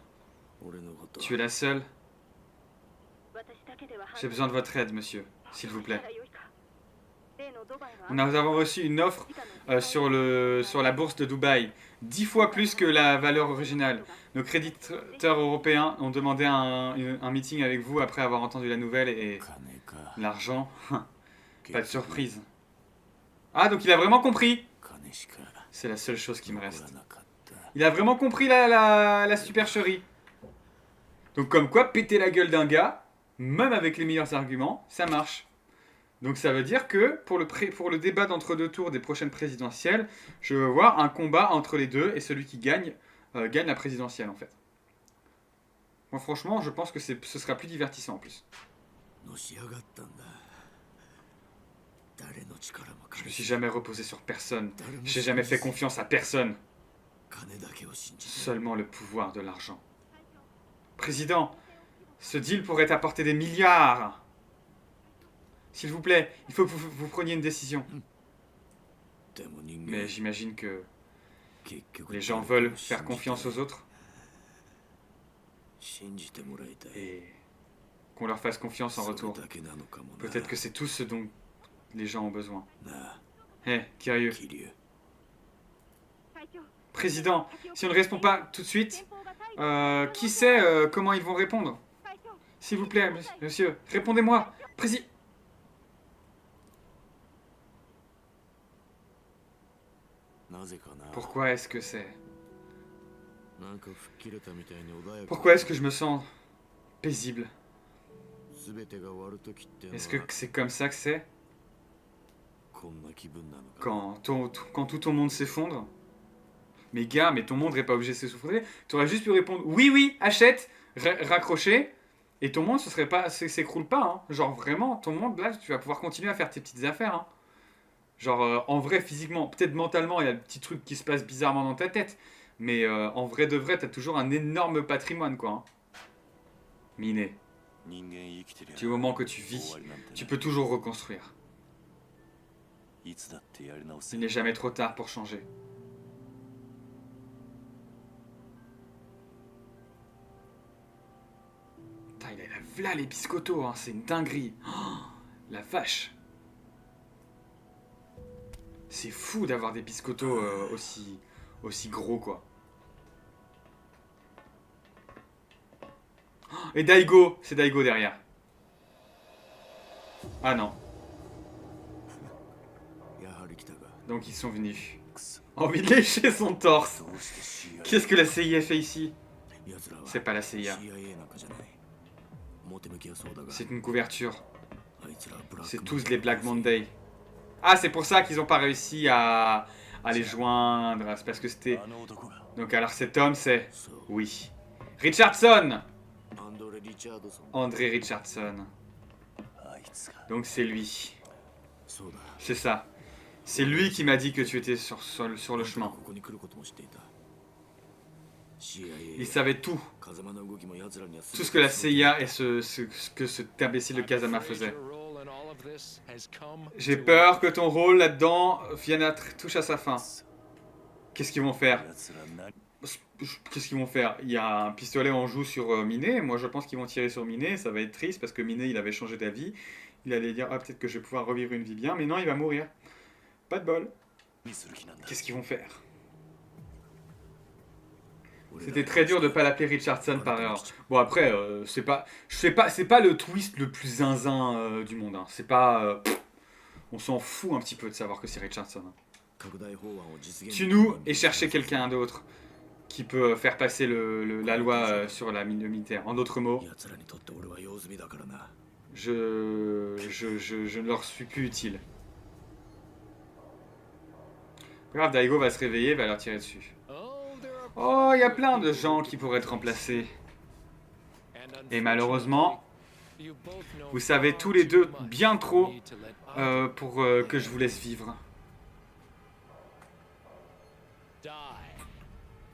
Tu es la seule. J'ai besoin de votre aide, monsieur, s'il vous plaît. Nous avons reçu une offre sur la bourse de Dubaï. 10 fois plus que la valeur originale. Nos créditeurs européens ont demandé un meeting avec vous après avoir entendu la nouvelle et... L'argent. Pas de surprise. Ah, donc il a vraiment compris. C'est la seule chose qui me reste. Il a vraiment compris la supercherie. Donc comme quoi, péter la gueule d'un gars, même avec les meilleurs arguments, ça marche. Donc ça veut dire que pour le débat d'entre-deux tours des prochaines présidentielles, je veux voir un combat entre les deux et celui qui gagne, gagne la présidentielle en fait. Moi franchement, je pense que ce sera plus divertissant en plus. Je me suis jamais reposé sur personne. J'ai jamais fait confiance à personne. Seulement le pouvoir de l'argent. Président, ce deal pourrait apporter des milliards. S'il vous plaît, il faut que vous preniez une décision. Mais j'imagine que les gens veulent faire confiance aux autres. Et qu'on leur fasse confiance en retour. Peut-être que c'est tout ce dont les gens ont besoin. Hé, Kiryu. Président, si on ne répond pas tout de suite, qui sait comment ils vont répondre? S'il vous plaît, monsieur, répondez-moi. Pourquoi est-ce que c'est... Pourquoi est-ce que je me sens paisible? Est-ce que c'est comme ça que c'est? Quand tout ton monde s'effondre? Mais gars, mais ton monde n'est pas obligé de s'effondrer. Tu aurais juste pu répondre oui, oui, achète, raccrocher, et ton monde s'écroule pas. Hein. Genre vraiment, ton monde, là, tu vas pouvoir continuer à faire tes petites affaires. Hein. Genre, en vrai, physiquement, peut-être mentalement, il y a des petits trucs qui se passent bizarrement dans ta tête. Mais en vrai de vrai, t'as toujours un énorme patrimoine, quoi. Hein. Miné. Du moment que tu vis, tu peux toujours reconstruire. Il n'est jamais trop tard pour changer. Putain, il a là les biscottos, hein, c'est une dinguerie. Oh, la vache. C'est fou d'avoir des biscottos aussi gros, quoi. Oh, et Daigo, c'est Daigo derrière. Ah non. Donc ils sont venus. Envie de lécher son torse. Qu'est-ce que la CIA fait ici? C'est pas la CIA. C'est une couverture. C'est tous les Black Monday. Ah, c'est pour ça qu'ils ont pas réussi à à les joindre. C'est parce que c'était... あの男が Donc alors cet homme c'est... そう Oui. Richardson! アンドレ・リチャードソン André Richardson. あいつか Donc c'est lui. そうだ C'est ça. C'est lui qui m'a dit que tu étais sur le あんたが chemin. ここに来ることも知っていた Il CIA savait tout. 風間の動きも奴らには Tout ce que la CIA et ce que cet imbécile de Kazama faisait. J'ai peur que ton rôle là-dedans touche à sa fin. Qu'est-ce qu'ils vont faire? 奴ら何 Qu'est-ce qu'ils vont faire? Il y a un pistolet en joue sur Minet. Moi, je pense qu'ils vont tirer sur Minet. Ça va être triste parce que Minet, il avait changé d'avis. Il allait dire, ah, peut-être que je vais pouvoir revivre une vie bien. Mais non, il va mourir. Pas de bol. にする気なんだ Qu'est-ce qu'ils vont faire? C'était très dur de pas l'appeler Richardson par erreur. Bon après, c'est pas le twist le plus zinzin du monde. Hein. C'est pas, on s'en fout un petit peu de savoir que c'est Richardson. Hein. 拡大法案を実現 Tue-nous et cherchez quelqu'un d'autre qui peut faire passer la loi sur le militaire. En d'autres mots, 奴らにとって俺は用済みだからな je ne leur suis plus utile. Grave, Daigo va se réveiller, va leur tirer dessus. Oh, il y a plein de gens qui pourraient être remplacés. Et malheureusement, vous savez tous les deux bien trop pour que je vous laisse vivre.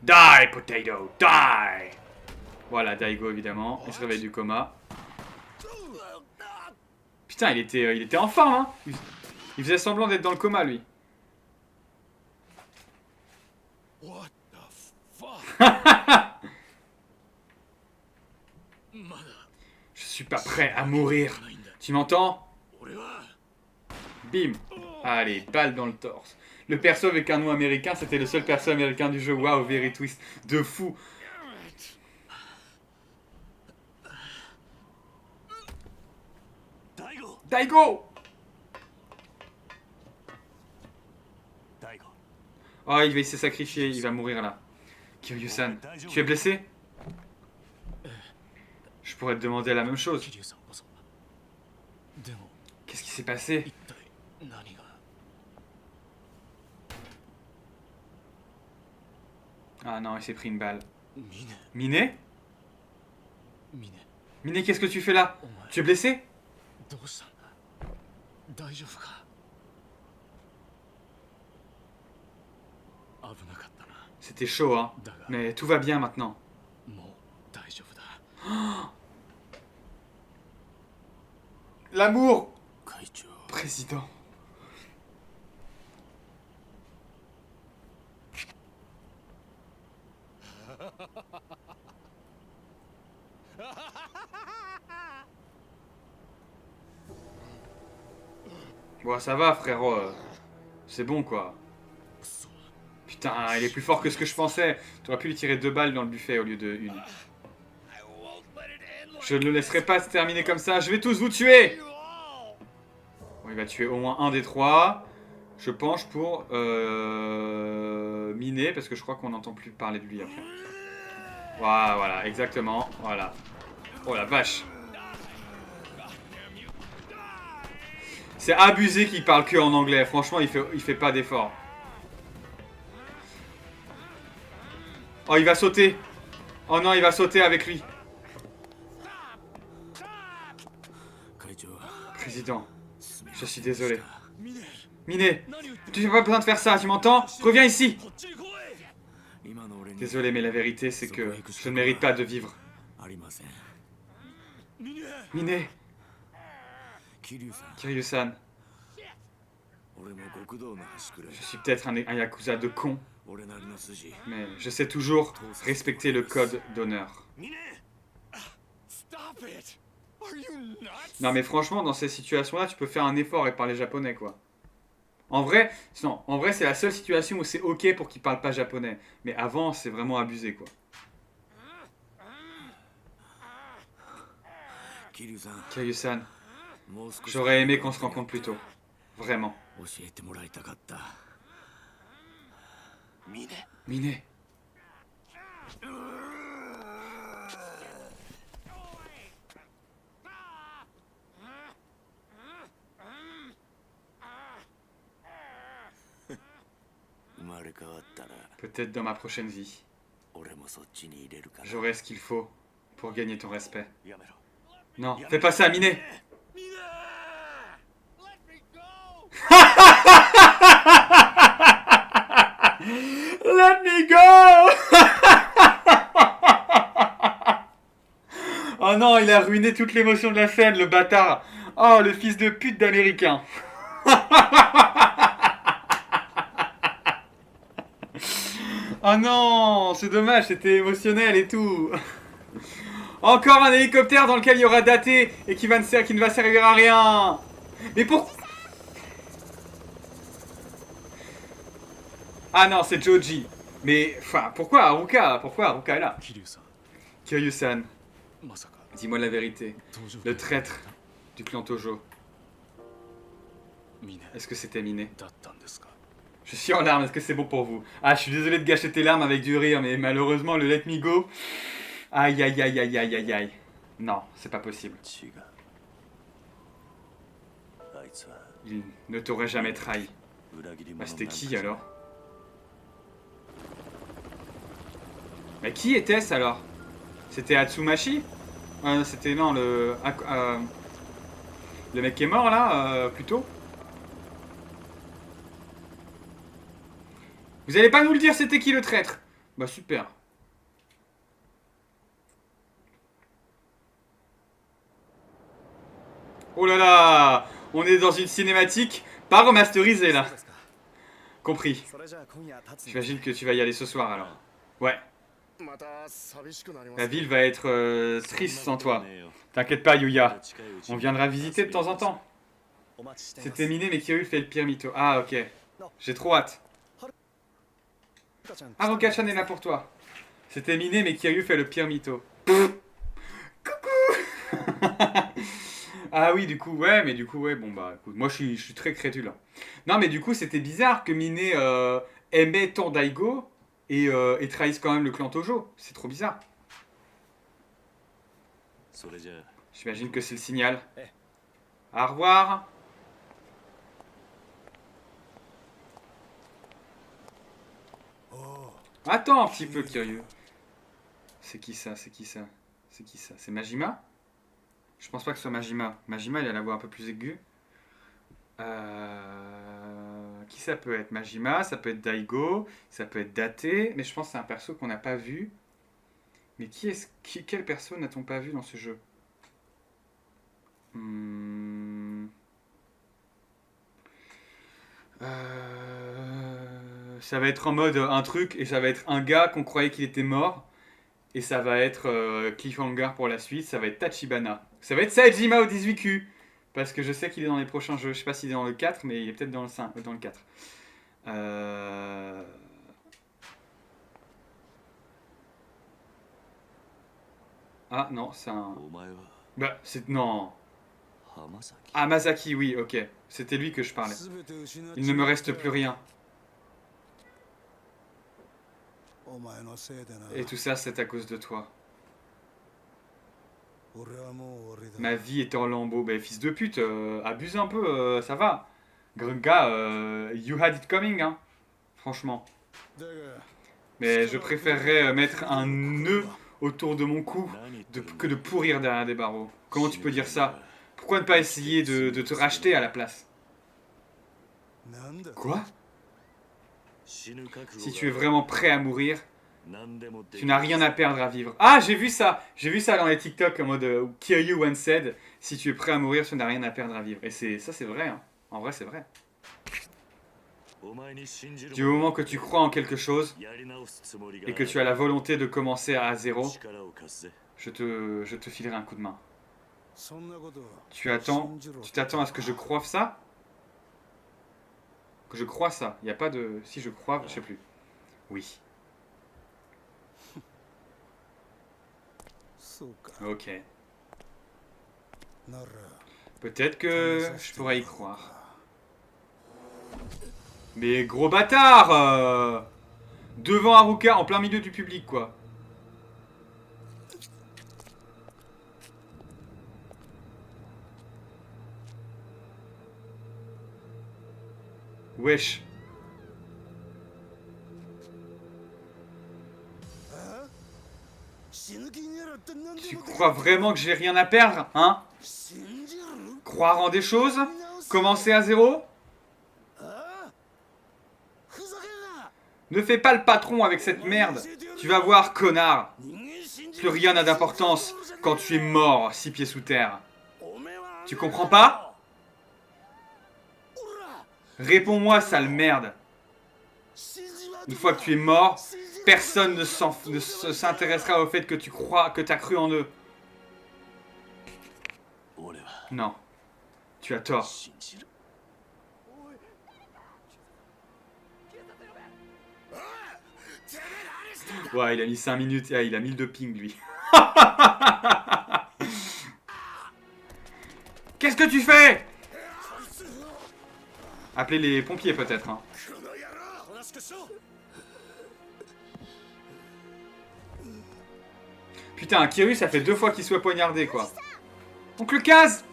Die, potato, die! Voilà, Daigo évidemment, il se réveille du coma. Putain, il était en forme, hein! Il faisait semblant d'être dans le coma, lui. What the fuck Je suis pas prêt à mourir. Tu m'entends? 俺は Bim! Allez, balle dans le torse. Le perso avec un nom américain, c'était le seul perso américain du jeu. Waouh, very twist. De fou. Daigo Daigo! Daigo Oh, il va se sacrifier, il va mourir là. Kiryu-san, tu es blessé? Je pourrais te demander la même chose. 桐生さんこそでも Qu'est-ce qui s'est passé? 一体何が Ah non, il s'est pris une balle. ミネ Miné? ミネ Miné, qu'est-ce que tu fais là? お前 Tu es blessé? どうしたんだ大丈夫か危なかったな C'était chaud, hein. だが Mais tout va bien maintenant. もう大丈夫だ L'amour, 会長 président. Bon, ça va, frérot. C'est bon, quoi. そう Putain, il est plus fort que ce que je pensais. Tu aurais pu lui tirer 2 balles dans le buffet au lieu de 1. Je ne le laisserai pas se terminer comme ça. Je vais tous vous tuer. Bon, il va tuer au moins un des 3. Je penche pour miner, parce que je crois qu'on n'entend plus parler de lui après. Voilà, voilà, exactement. Voilà. Oh la vache. C'est abusé qu'il parle que en anglais. Franchement, il fait pas d'effort. Oh, il va sauter. Oh non, il va sauter avec lui. 会長 Président, すみま je せん suis désolé. ミネ Miné, 何を言って tu n'as pas besoin de faire ça, tu m'entends? Reviens ici. こっちに来い今の俺に Désolé, mais la vérité, c'est que je ne mérite pas de vivre. ありません Miné, 桐生さん Kiryu-san, 俺も極道の端くれ je suis peut-être un yakuza de con, 俺なりの筋 mais je sais toujours respecter le code d'honneur. Stop it! Are you nuts? Non mais franchement, dans ces situations-là, tu peux faire un effort et parler japonais, quoi. En vrai, non, en vrai, c'est la seule situation où c'est ok pour qu'ils parlent pas japonais. Mais avant, c'est vraiment abusé, quoi. 桐生さん Kiryu-san, もう少し j'aurais aimé qu'on se rencontre plus tôt. Vraiment. 教えてもらいたかったミネ Miné. Peut-être dans ma prochaine vie, 俺もそっちに入れるから j'aurai ce qu'il faut pour gagner ton respect. やめろ Non, fais pas ça, Miné. Let me go. Oh non, il a ruiné toute l'émotion de la scène, le bâtard. Oh, le fils de pute d'américain. Oh non, c'est dommage, c'était émotionnel et tout. Encore un hélicoptère dans lequel il y aura daté et qui ne va servir à rien. Mais pourquoi? Ah non, c'est Joji. Mais, enfin, pourquoi Haruka est là? 桐生さん Kiryu-san, まさか dis-moi la vérité. 登場 Le traître du clan Tojo, 峰 est-ce que c'était Miné? だったんですか Je suis en larmes, est-ce que c'est bon pour vous? Ah, je suis désolé de gâcher tes larmes avec du rire, mais malheureusement, le Let Me Go... Aïe, aïe, aïe, aïe, aïe, aïe, aïe. Non, c'est pas possible. 違うあいつは Il ne t'aurait jamais trahi. 裏切り Bah, 者 c'était なんか qui じゃ alors? Mais qui était-ce alors? C'était Atsumashi? C'était non, le mec qui est mort là, plutôt. Vous allez pas nous le dire c'était qui le traître? Bah super. Oh là là, on est dans une cinématique pas remasterisée là. Compris. それじゃあ今夜立つ J'imagine que tu vas y aller ce soir alors. Ouais, また寂しくなりま la す ville va être triste sans toi. ねえよ T'inquiète pas Yuya, 近いうちに on viendra visiter de temps en temps. お待ちしてい C'est ます terminé mais Kiryu fait le pire mytho. Ah ok, j'ai trop hâte. 赤ちゃん Haruka-chan est là pour toi. C'est terminé mais Kiryu fait le pire mytho. Ah oui, du coup, ouais, mais du coup, ouais, bon bah, écoute, moi je suis très crédule. Non, mais du coup, c'était bizarre que Miné aimait tant Daigo et trahisse quand même le clan Tojo. C'est trop bizarre. それじゃあ J'imagine que c'est le signal. Eh. Au revoir. Attends un petit peu, Kiryu. C'est qui ça? C'est qui ça? C'est qui ça? C'est Majima? Je pense pas que ce soit Majima. Majima, il a la voix un peu plus aiguë. Qui ça peut être? Majima, ça peut être Daigo, ça peut être Daté, mais je pense que c'est un perso qu'on n'a pas vu. Mais quel perso n'a-t-on pas vu dans ce jeu? Ça va être en mode un truc et ça va être un gars qu'on croyait qu'il était mort. Et ça va être cliffhanger pour la suite, ça va être Tachibana. Ça va être Saejima au 18Q. Parce que je sais qu'il est dans les prochains jeux. Je sais pas s'il est dans le 4, mais il est peut-être dans le 5, dans le 4. Ah non, c'est un... お前は Bah, c'est... Non. 浜崎 Ah, Masaki, oui, ok. C'était lui que je parlais. 全て失っ Il ne me reste plus rien. お前のせいでな Et tout ça, c'est à cause de toi. 俺はもう終わりだ Ma vie est en lambeaux. Bah, fils de pute, abuse un peu, ça va. Gars, you had it coming, hein. Franchement. だが Mais je préférerais mettre un nœud autour de mon cou 何言ってるんだ que de pourrir derrière des barreaux. Comment tu peux dire ça? Pourquoi ne pas essayer de te racheter à la place? なんだ Quoi? 死ぬ覚悟 Si tu es vraiment prêt à mourir, 何でもできる tu n'as rien à perdre à vivre. Ah, j'ai vu ça! J'ai vu ça dans les TikTok en mode Kiryu once said, si tu es prêt à mourir, tu n'as rien à perdre à vivre. Et ça, c'est vrai. Hein. En vrai, c'est vrai. お前に信じる Du moment que tu crois en quelque chose やり直すつもりが et que tu as la volonté de commencer à zéro, 力を貸すぜ je te filerai un coup de main. そんなことは Tu t'attends à ce que je croie ça? Que je crois ça. Il n'y a pas de... Si je crois, je sais plus. Oui. そうか Ok. なら Peut-être que je pourrais y croire. Mais gros bâtard devant Haruka, en plein milieu du public, quoi. Wesh. Tu crois vraiment que j'ai rien à perdre, hein? Croire en des choses? Commencer à zéro? Ne fais pas le patron avec cette merde. Tu vas voir, connard. Plus rien n'a d'importance quand tu es mort, 6 pieds sous terre. Tu comprends pas? Réponds-moi, sale merde. Une fois que tu es mort, personne ne s'intéressera au fait que tu crois que t'as cru en eux. Non. Tu as tort. Ouais, il a mis 5 minutes. Ah, il a 1000 de ping, lui. Qu'est-ce que tu fais? Appelez les pompiers, peut-être. Hein. Putain, Kiryu, ça fait 2 fois qu'il soit poignardé, quoi. Oncle Kaz!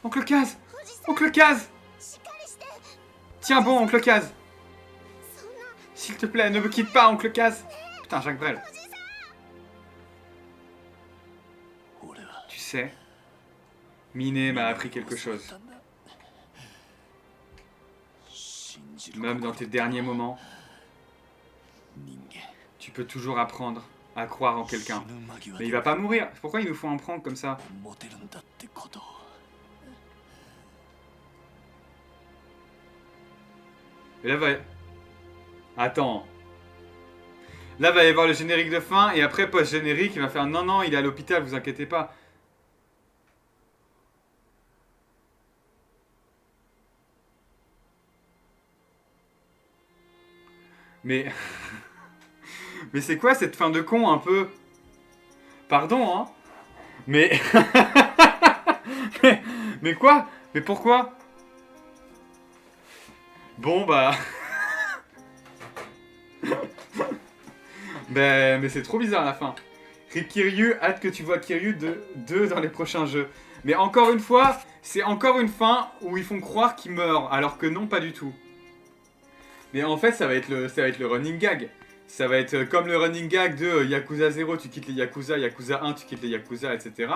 Oncle Kaz! Oncle Kaz! Tiens bon, Oncle Kaz! S'il te plaît, ne me quitte pas, Oncle Kaz! Putain, Jacques Brel. Tu sais, Miné m'a appris quelque chose. Même dans tes derniers moments, tu peux toujours apprendre à croire en quelqu'un. Mais il va pas mourir. Pourquoi il nous faut en prendre comme ça? Et là va... Attends. Là va y avoir le générique de fin et après post-générique il va faire non non il est à l'hôpital, vous inquiétez pas. Mais... Mais c'est quoi cette fin de con un peu? Pardon hein? Mais... mais quoi? Mais pourquoi? Bon bah... ben, mais c'est trop bizarre à la fin. Rip Kiryu, hâte que tu vois Kiryu 2 dans les prochains jeux. Mais encore une fois, c'est encore une fin où ils font croire qu'il meurt, alors que non, pas du tout. Mais en fait, ça va être le running gag. Ça va être comme le running gag de Yakuza 0, tu quittes les Yakuza, Yakuza 1, tu quittes les Yakuza, etc.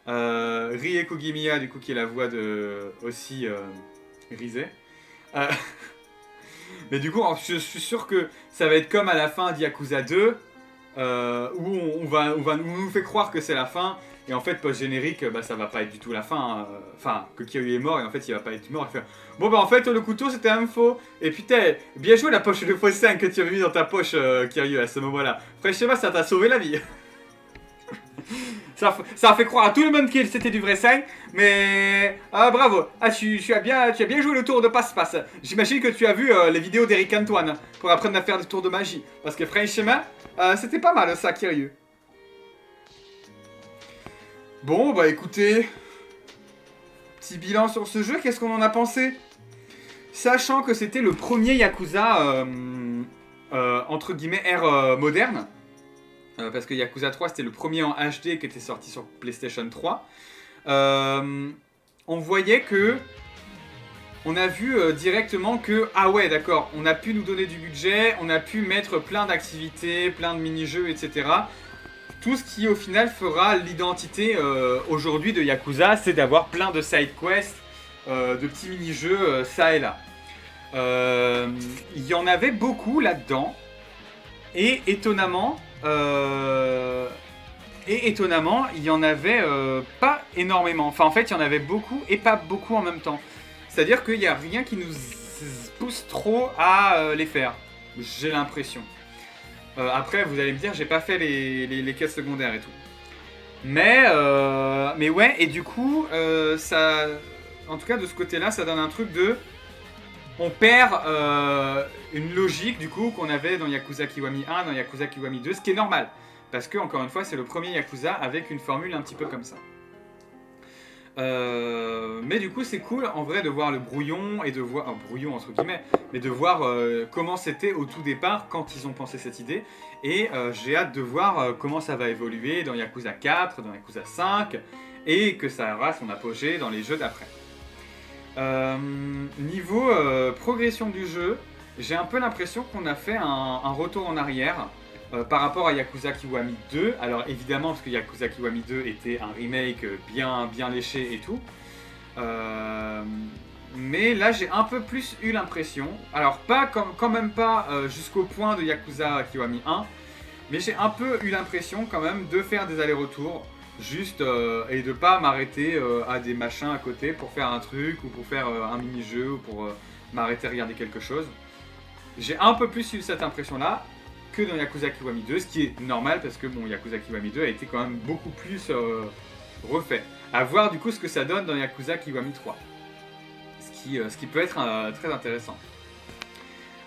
Rie Kugimiya, du coup, qui est la voix de aussi Rise. Mais du coup, je suis sûr que ça va être comme à la fin d'Yakuza 2, où on nous fait croire que c'est la fin, et en fait, post-générique, bah, ça va pas être du tout la fin. Enfin, que Kiryu est mort, et en fait, il va pas être mort. Il fait, bon, bah en fait, le couteau, c'était un faux. Et putain, bien joué la poche de faux 5 que tu avais mis dans ta poche, Kiryu, à ce moment-là. Franchement, ça t'a sauvé la vie. Ça a fait croire à tout le monde que c'était du vrai 5, mais... Ah, bravo. Ah, tu as bien joué le tour de passe-passe. J'imagine que tu as vu les vidéos d'Eric Antoine pour apprendre à faire des tours de magie. Parce que franchement, c'était pas mal ça, Kiryu. Bon, bah écoutez... Petit bilan sur ce jeu, qu'est-ce qu'on en a pensé? Sachant que c'était le premier Yakuza, entre guillemets, ère moderne. Parce que Yakuza 3 c'était le premier en HD qui était sorti sur PlayStation 3. On voyait que... On a vu directement que... Ah ouais d'accord, on a pu nous donner du budget, on a pu mettre plein d'activités, plein de mini-jeux, etc. Tout ce qui au final fera l'identité aujourd'hui de Yakuza, c'est d'avoir plein de side quests, de petits mini-jeux ça et là. Il y en avait beaucoup là-dedans. Et étonnamment, il y en avait pas énormément. Enfin, en fait, il y en avait beaucoup et pas beaucoup en même temps. C'est-à-dire qu'il n'y a rien qui nous pousse trop à les faire. J'ai l'impression. Après, vous allez me dire, j'ai pas fait les quêtes secondaires et tout. Mais ouais, et du coup, ça... En tout cas, de ce côté-là, ça donne un truc de... On perd une logique du coup qu'on avait dans Yakuza Kiwami 1, dans Yakuza Kiwami 2, ce qui est normal. Parce que, encore une fois, c'est le premier Yakuza avec une formule un petit peu comme ça. Mais du coup, c'est cool en vrai de voir le brouillon et de voir... brouillon entre guillemets, mais de voir comment c'était au tout départ quand ils ont pensé cette idée. Et j'ai hâte de voir comment ça va évoluer dans Yakuza 4, dans Yakuza 5, et que ça aura son apogée dans les jeux d'après. Niveau progression du jeu, j'ai un peu l'impression qu'on a fait un retour en arrière par rapport à Yakuza Kiwami 2. Alors évidemment, parce que Yakuza Kiwami 2 était un remake bien léché et tout. Mais là, j'ai un peu plus eu l'impression, alors pas quand même pas jusqu'au point de Yakuza Kiwami 1, mais j'ai un peu eu l'impression quand même de faire des allers-retours, juste, et de pas m'arrêter à des machins à côté pour faire un truc, ou pour faire un mini-jeu, ou pour m'arrêter à regarder quelque chose. J'ai un peu plus eu cette impression-là que dans Yakuza Kiwami 2, ce qui est normal parce que bon, Yakuza Kiwami 2 a été quand même beaucoup plus refait. À voir du coup ce que ça donne dans Yakuza Kiwami 3. Ce qui peut être très intéressant.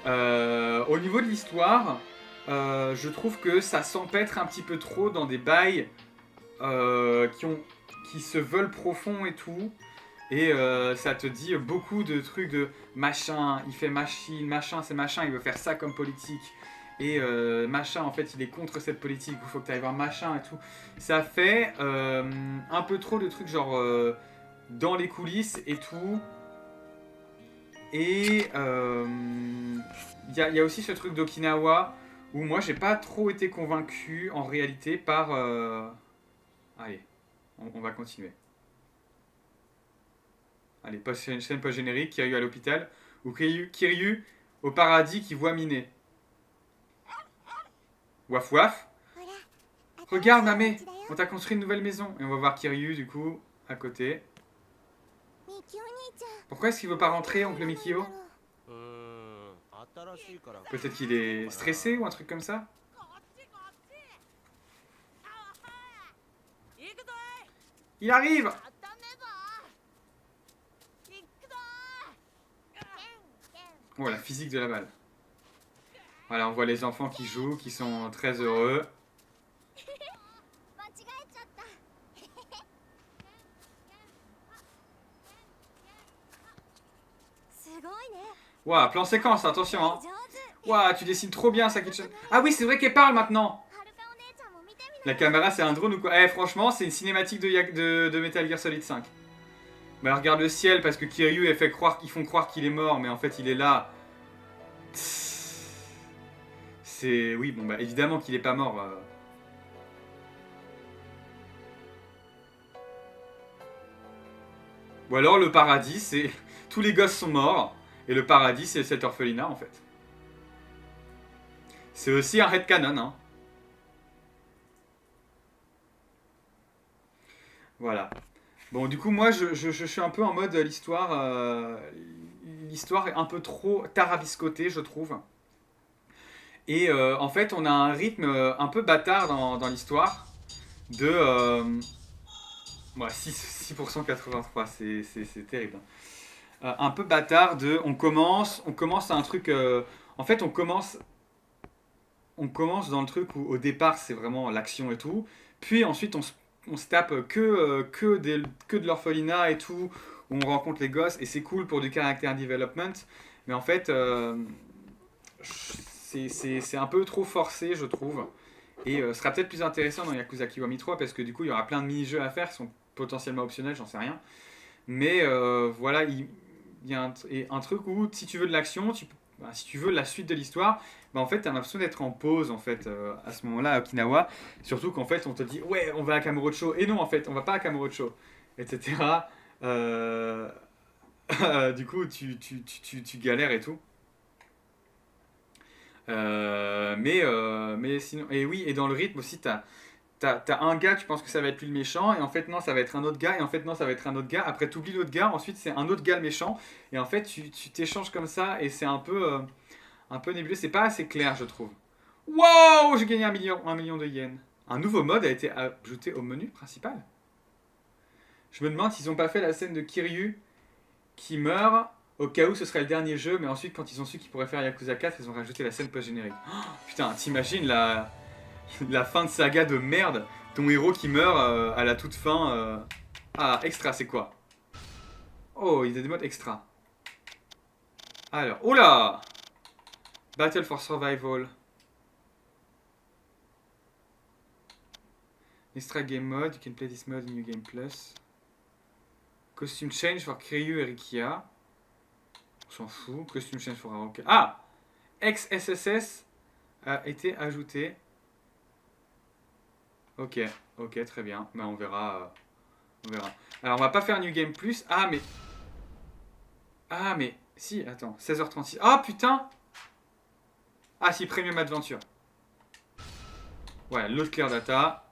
Au niveau de l'histoire, je trouve que ça s'empêtre un petit peu trop dans des bails qui se veulent profonds et tout. Et ça te dit beaucoup de trucs de machin, il fait machine, machin, c'est machin, il veut faire ça comme politique. Et machin, en fait, il est contre cette politique, il faut que tu ailles voir machin et tout. Ça fait un peu trop de trucs genre dans les coulisses et tout. Et il y a aussi ce truc d'Okinawa où moi j'ai pas trop été convaincu en réalité par... Allez, on va continuer. Allez, scène post-générique, Kiryu à l'hôpital, ou Kiryu au paradis qui voit Miné. Waf waf. Regarde Namé, on t'a construit une nouvelle maison. Et on va voir Kiryu du coup, à côté. Pourquoi est-ce qu'il veut pas rentrer, oncle Mikio? Peut-être qu'il est stressé ou un truc comme ça? Il arrive! Oh, la physique de la balle. Voilà, on voit les enfants qui jouent, qui sont très heureux. Ouah, plan séquence, attention hein. Ouah, tu dessines trop bien Saki-chan. Ah oui, c'est vrai qu'elle parle maintenant. La caméra, c'est un drone ou quoi? Eh, franchement, c'est une cinématique de Metal Gear Solid 5. Mais regarde le ciel, parce que Kiryu, ils font croire qu'il est mort, mais en fait, il est là. C'est... Oui, bon, bah, évidemment qu'il est pas mort. Ou alors, le paradis, c'est... Tous les gosses sont morts, et le paradis, c'est cet orphelinat, en fait. C'est aussi un headcanon, hein. Voilà. Bon, du coup, moi, je suis un peu en mode l'histoire... l'histoire est un peu trop tarabiscotée, je trouve. Et en fait, on a un rythme un peu bâtard dans l'histoire. De... Ouais, 6% 83, c'est terrible. Un peu bâtard de... On commence à un truc... en fait, on commence dans le truc où au départ, c'est vraiment l'action et tout. Puis ensuite, on se tape que de l'orphelinat et tout, où on rencontre les gosses, et c'est cool pour du character development, mais en fait, c'est un peu trop forcé, je trouve, et ce sera peut-être plus intéressant dans Yakuza Kiwami 3, parce que du coup, il y aura plein de mini-jeux à faire, qui sont potentiellement optionnels, j'en sais rien, mais voilà, il y a un truc où, si tu veux de l'action, si tu veux la suite de l'histoire, bah en fait, t'as l'impression d'être en pause en fait à ce moment-là à Okinawa. Surtout qu'en fait, on te dit ouais, on va à Kamurocho et non en fait, on va pas à Kamurocho, etc. Du coup, tu galères et tout. Mais sinon, et oui, et dans le rythme aussi, t'as un gars, tu penses que ça va être lui le méchant, et en fait non, ça va être un autre gars, et en fait non, ça va être un autre gars. Après, t'oublies l'autre gars, ensuite c'est un autre gars le méchant, et en fait tu t'échanges comme ça, et c'est un peu nébuleux, c'est pas assez clair, je trouve. Wow, j'ai gagné 1 million de yens. Un nouveau mode a été ajouté au menu principal. Je me demande s'ils ont pas fait la scène de Kiryu qui meurt au cas où ce serait le dernier jeu, mais ensuite quand ils ont su qu'ils pourraient faire Yakuza 4, ils ont rajouté la scène post-générique. Oh, putain, t'imagines la fin de saga de merde, ton héros qui meurt à la toute fin. Ah, extra, c'est quoi? Oh, il y a des modes extra. Alors, oh là! Battle for Survival. Extra Game Mode, you can play this mode in New Game Plus. Costume Change for Kiryu et Rikia. On s'en fout. Costume Change for Aoka. Ah! XSSS a été ajouté. Ok, ok, très bien. Ben, on verra. On verra. Alors, on va pas faire New Game Plus. Ah, mais... Ah, mais... Si, attends. 16h36. Ah, putain! Ah, si, Premium Adventure. Ouais, l'autre Clear Data.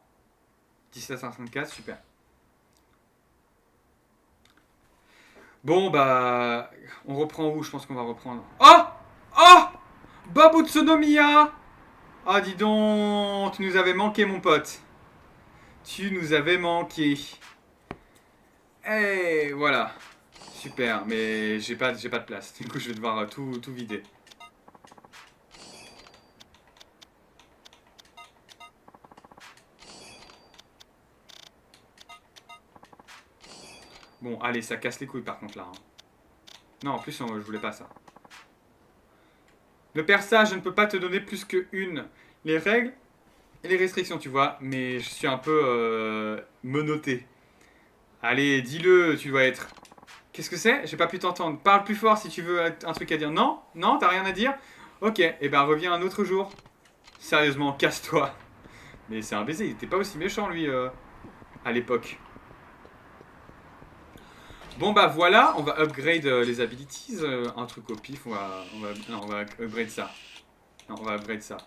17h54, super. Bon, bah... On reprend où? Je pense qu'on va reprendre... Oh! Oh! Babu Tsunomiya! Ah, dis donc, tu nous avais manqué, mon pote. Tu nous avais manqué. Et voilà. Super, mais j'ai pas de place. Du coup, je vais devoir tout vider. Bon, allez, ça casse les couilles par contre là. Hein. Non, en plus, je voulais pas ça. Le perçage, je ne peux pas te donner plus que une. Les règles et les restrictions, tu vois. Mais je suis un peu menotté. Allez, dis-le, tu dois être... Qu'est-ce que c'est? J'ai pas pu t'entendre. Parle plus fort si tu veux un truc à dire. Non? Non? T'as rien à dire? Ok, et ben reviens un autre jour. Sérieusement, casse-toi. Mais c'est un baiser, il était pas aussi méchant lui à l'époque. Bon bah voilà, on va upgrade les abilities. Un truc au pif, non, on va upgrade ça. Non, on va upgrade ça.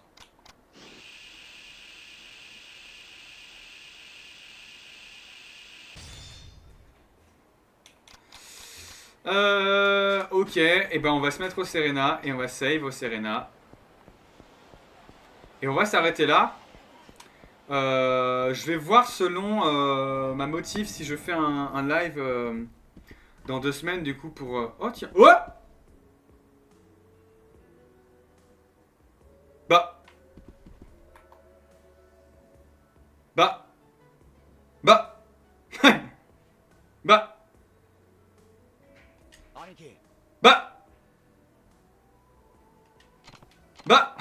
Ok, et ben on va se mettre au Serena et on va save au Serena. Et on va s'arrêter là. Je vais voir selon ma motive si je fais un live dans 2 semaines du coup pour... Oh tiens... Oh Bah... Bah... Bah... Bah... 兄貴 Bah... Bah...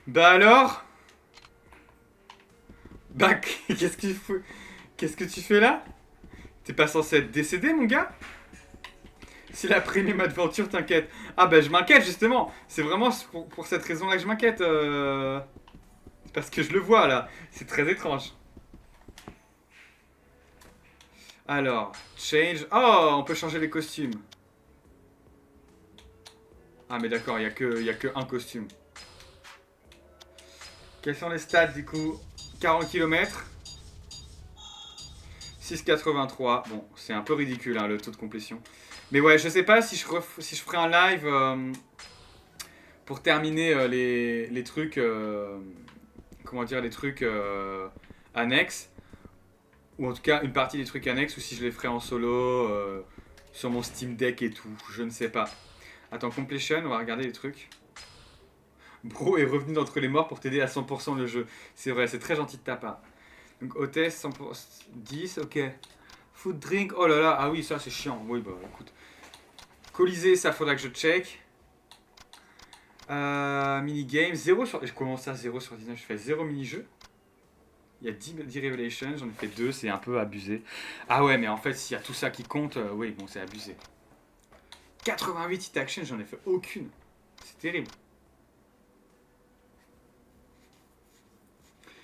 Bah alors? Bah, qu'est-ce qu'il faut... Qu'est-ce que tu fais là? T'es pas censé être décédé, mon gars? Si la premium aventure t'inquiète. Ah bah je m'inquiète justement. C'est vraiment pour cette raison-là que je m'inquiète. Parce que je le vois là. C'est très étrange. Alors, change. Oh, on peut changer les costumes. Ah mais d'accord, il y a que un costume. Quels sont les stats du coup? 40 km. 6,83. Bon, c'est un peu ridicule hein, le taux de complétion. Mais ouais, je sais pas si je ferai un live pour terminer les trucs. Comment dire, les trucs annexes. Ou en tout cas, une partie des trucs annexes. Ou si je les ferai en solo sur mon Steam Deck et tout. Je ne sais pas. Attends, completion, on va regarder les trucs. Bro est revenu d'entre les morts pour t'aider à 100% le jeu. C'est vrai, c'est très gentil de ta part. Donc hôtesse 100%, 10, ok. Food drink, oh là là, ah oui ça c'est chiant. Oui bah écoute. Colisée, ça faudra que je check. Minigame, 0 sur... Comment ça 0 sur 19? Je fais 0 mini-jeu. Il y a 10 Revelations, j'en ai fait 2, c'est un peu abusé. Ah ouais mais en fait s'il y a tout ça qui compte, oui bon c'est abusé. 88 hit action, j'en ai fait aucune. C'est terrible.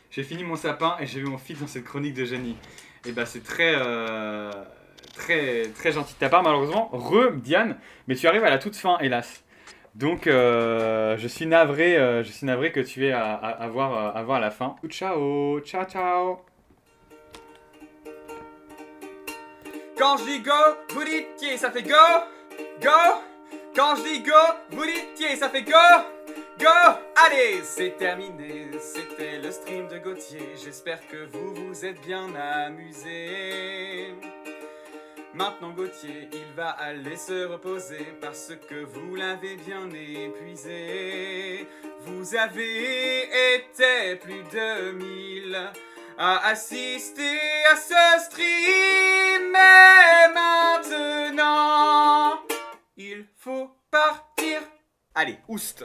J'ai fini mon sapin et j'ai vu mon fils dans cette chronique de génie. Et bah c'est très gentil de ta part malheureusement. Diane, mais tu arrives à la toute fin hélas. Donc je suis navré que tu aies à voir à la fin. Ciao, ciao ciao. Quand je dis go, vous dites tiens, ça fait go, go. Quand je dis go, vous dites tiens, ça fait go. Go! Allez, c'est terminé, c'était le stream de Gauthier. J'espère que vous vous êtes bien amusés. Maintenant Gauthier, il va aller se reposer parce que vous l'avez bien épuisé. Vous avez été plus de 1000 à assister à ce stream. Mais maintenant, il faut partir. Allez, oust!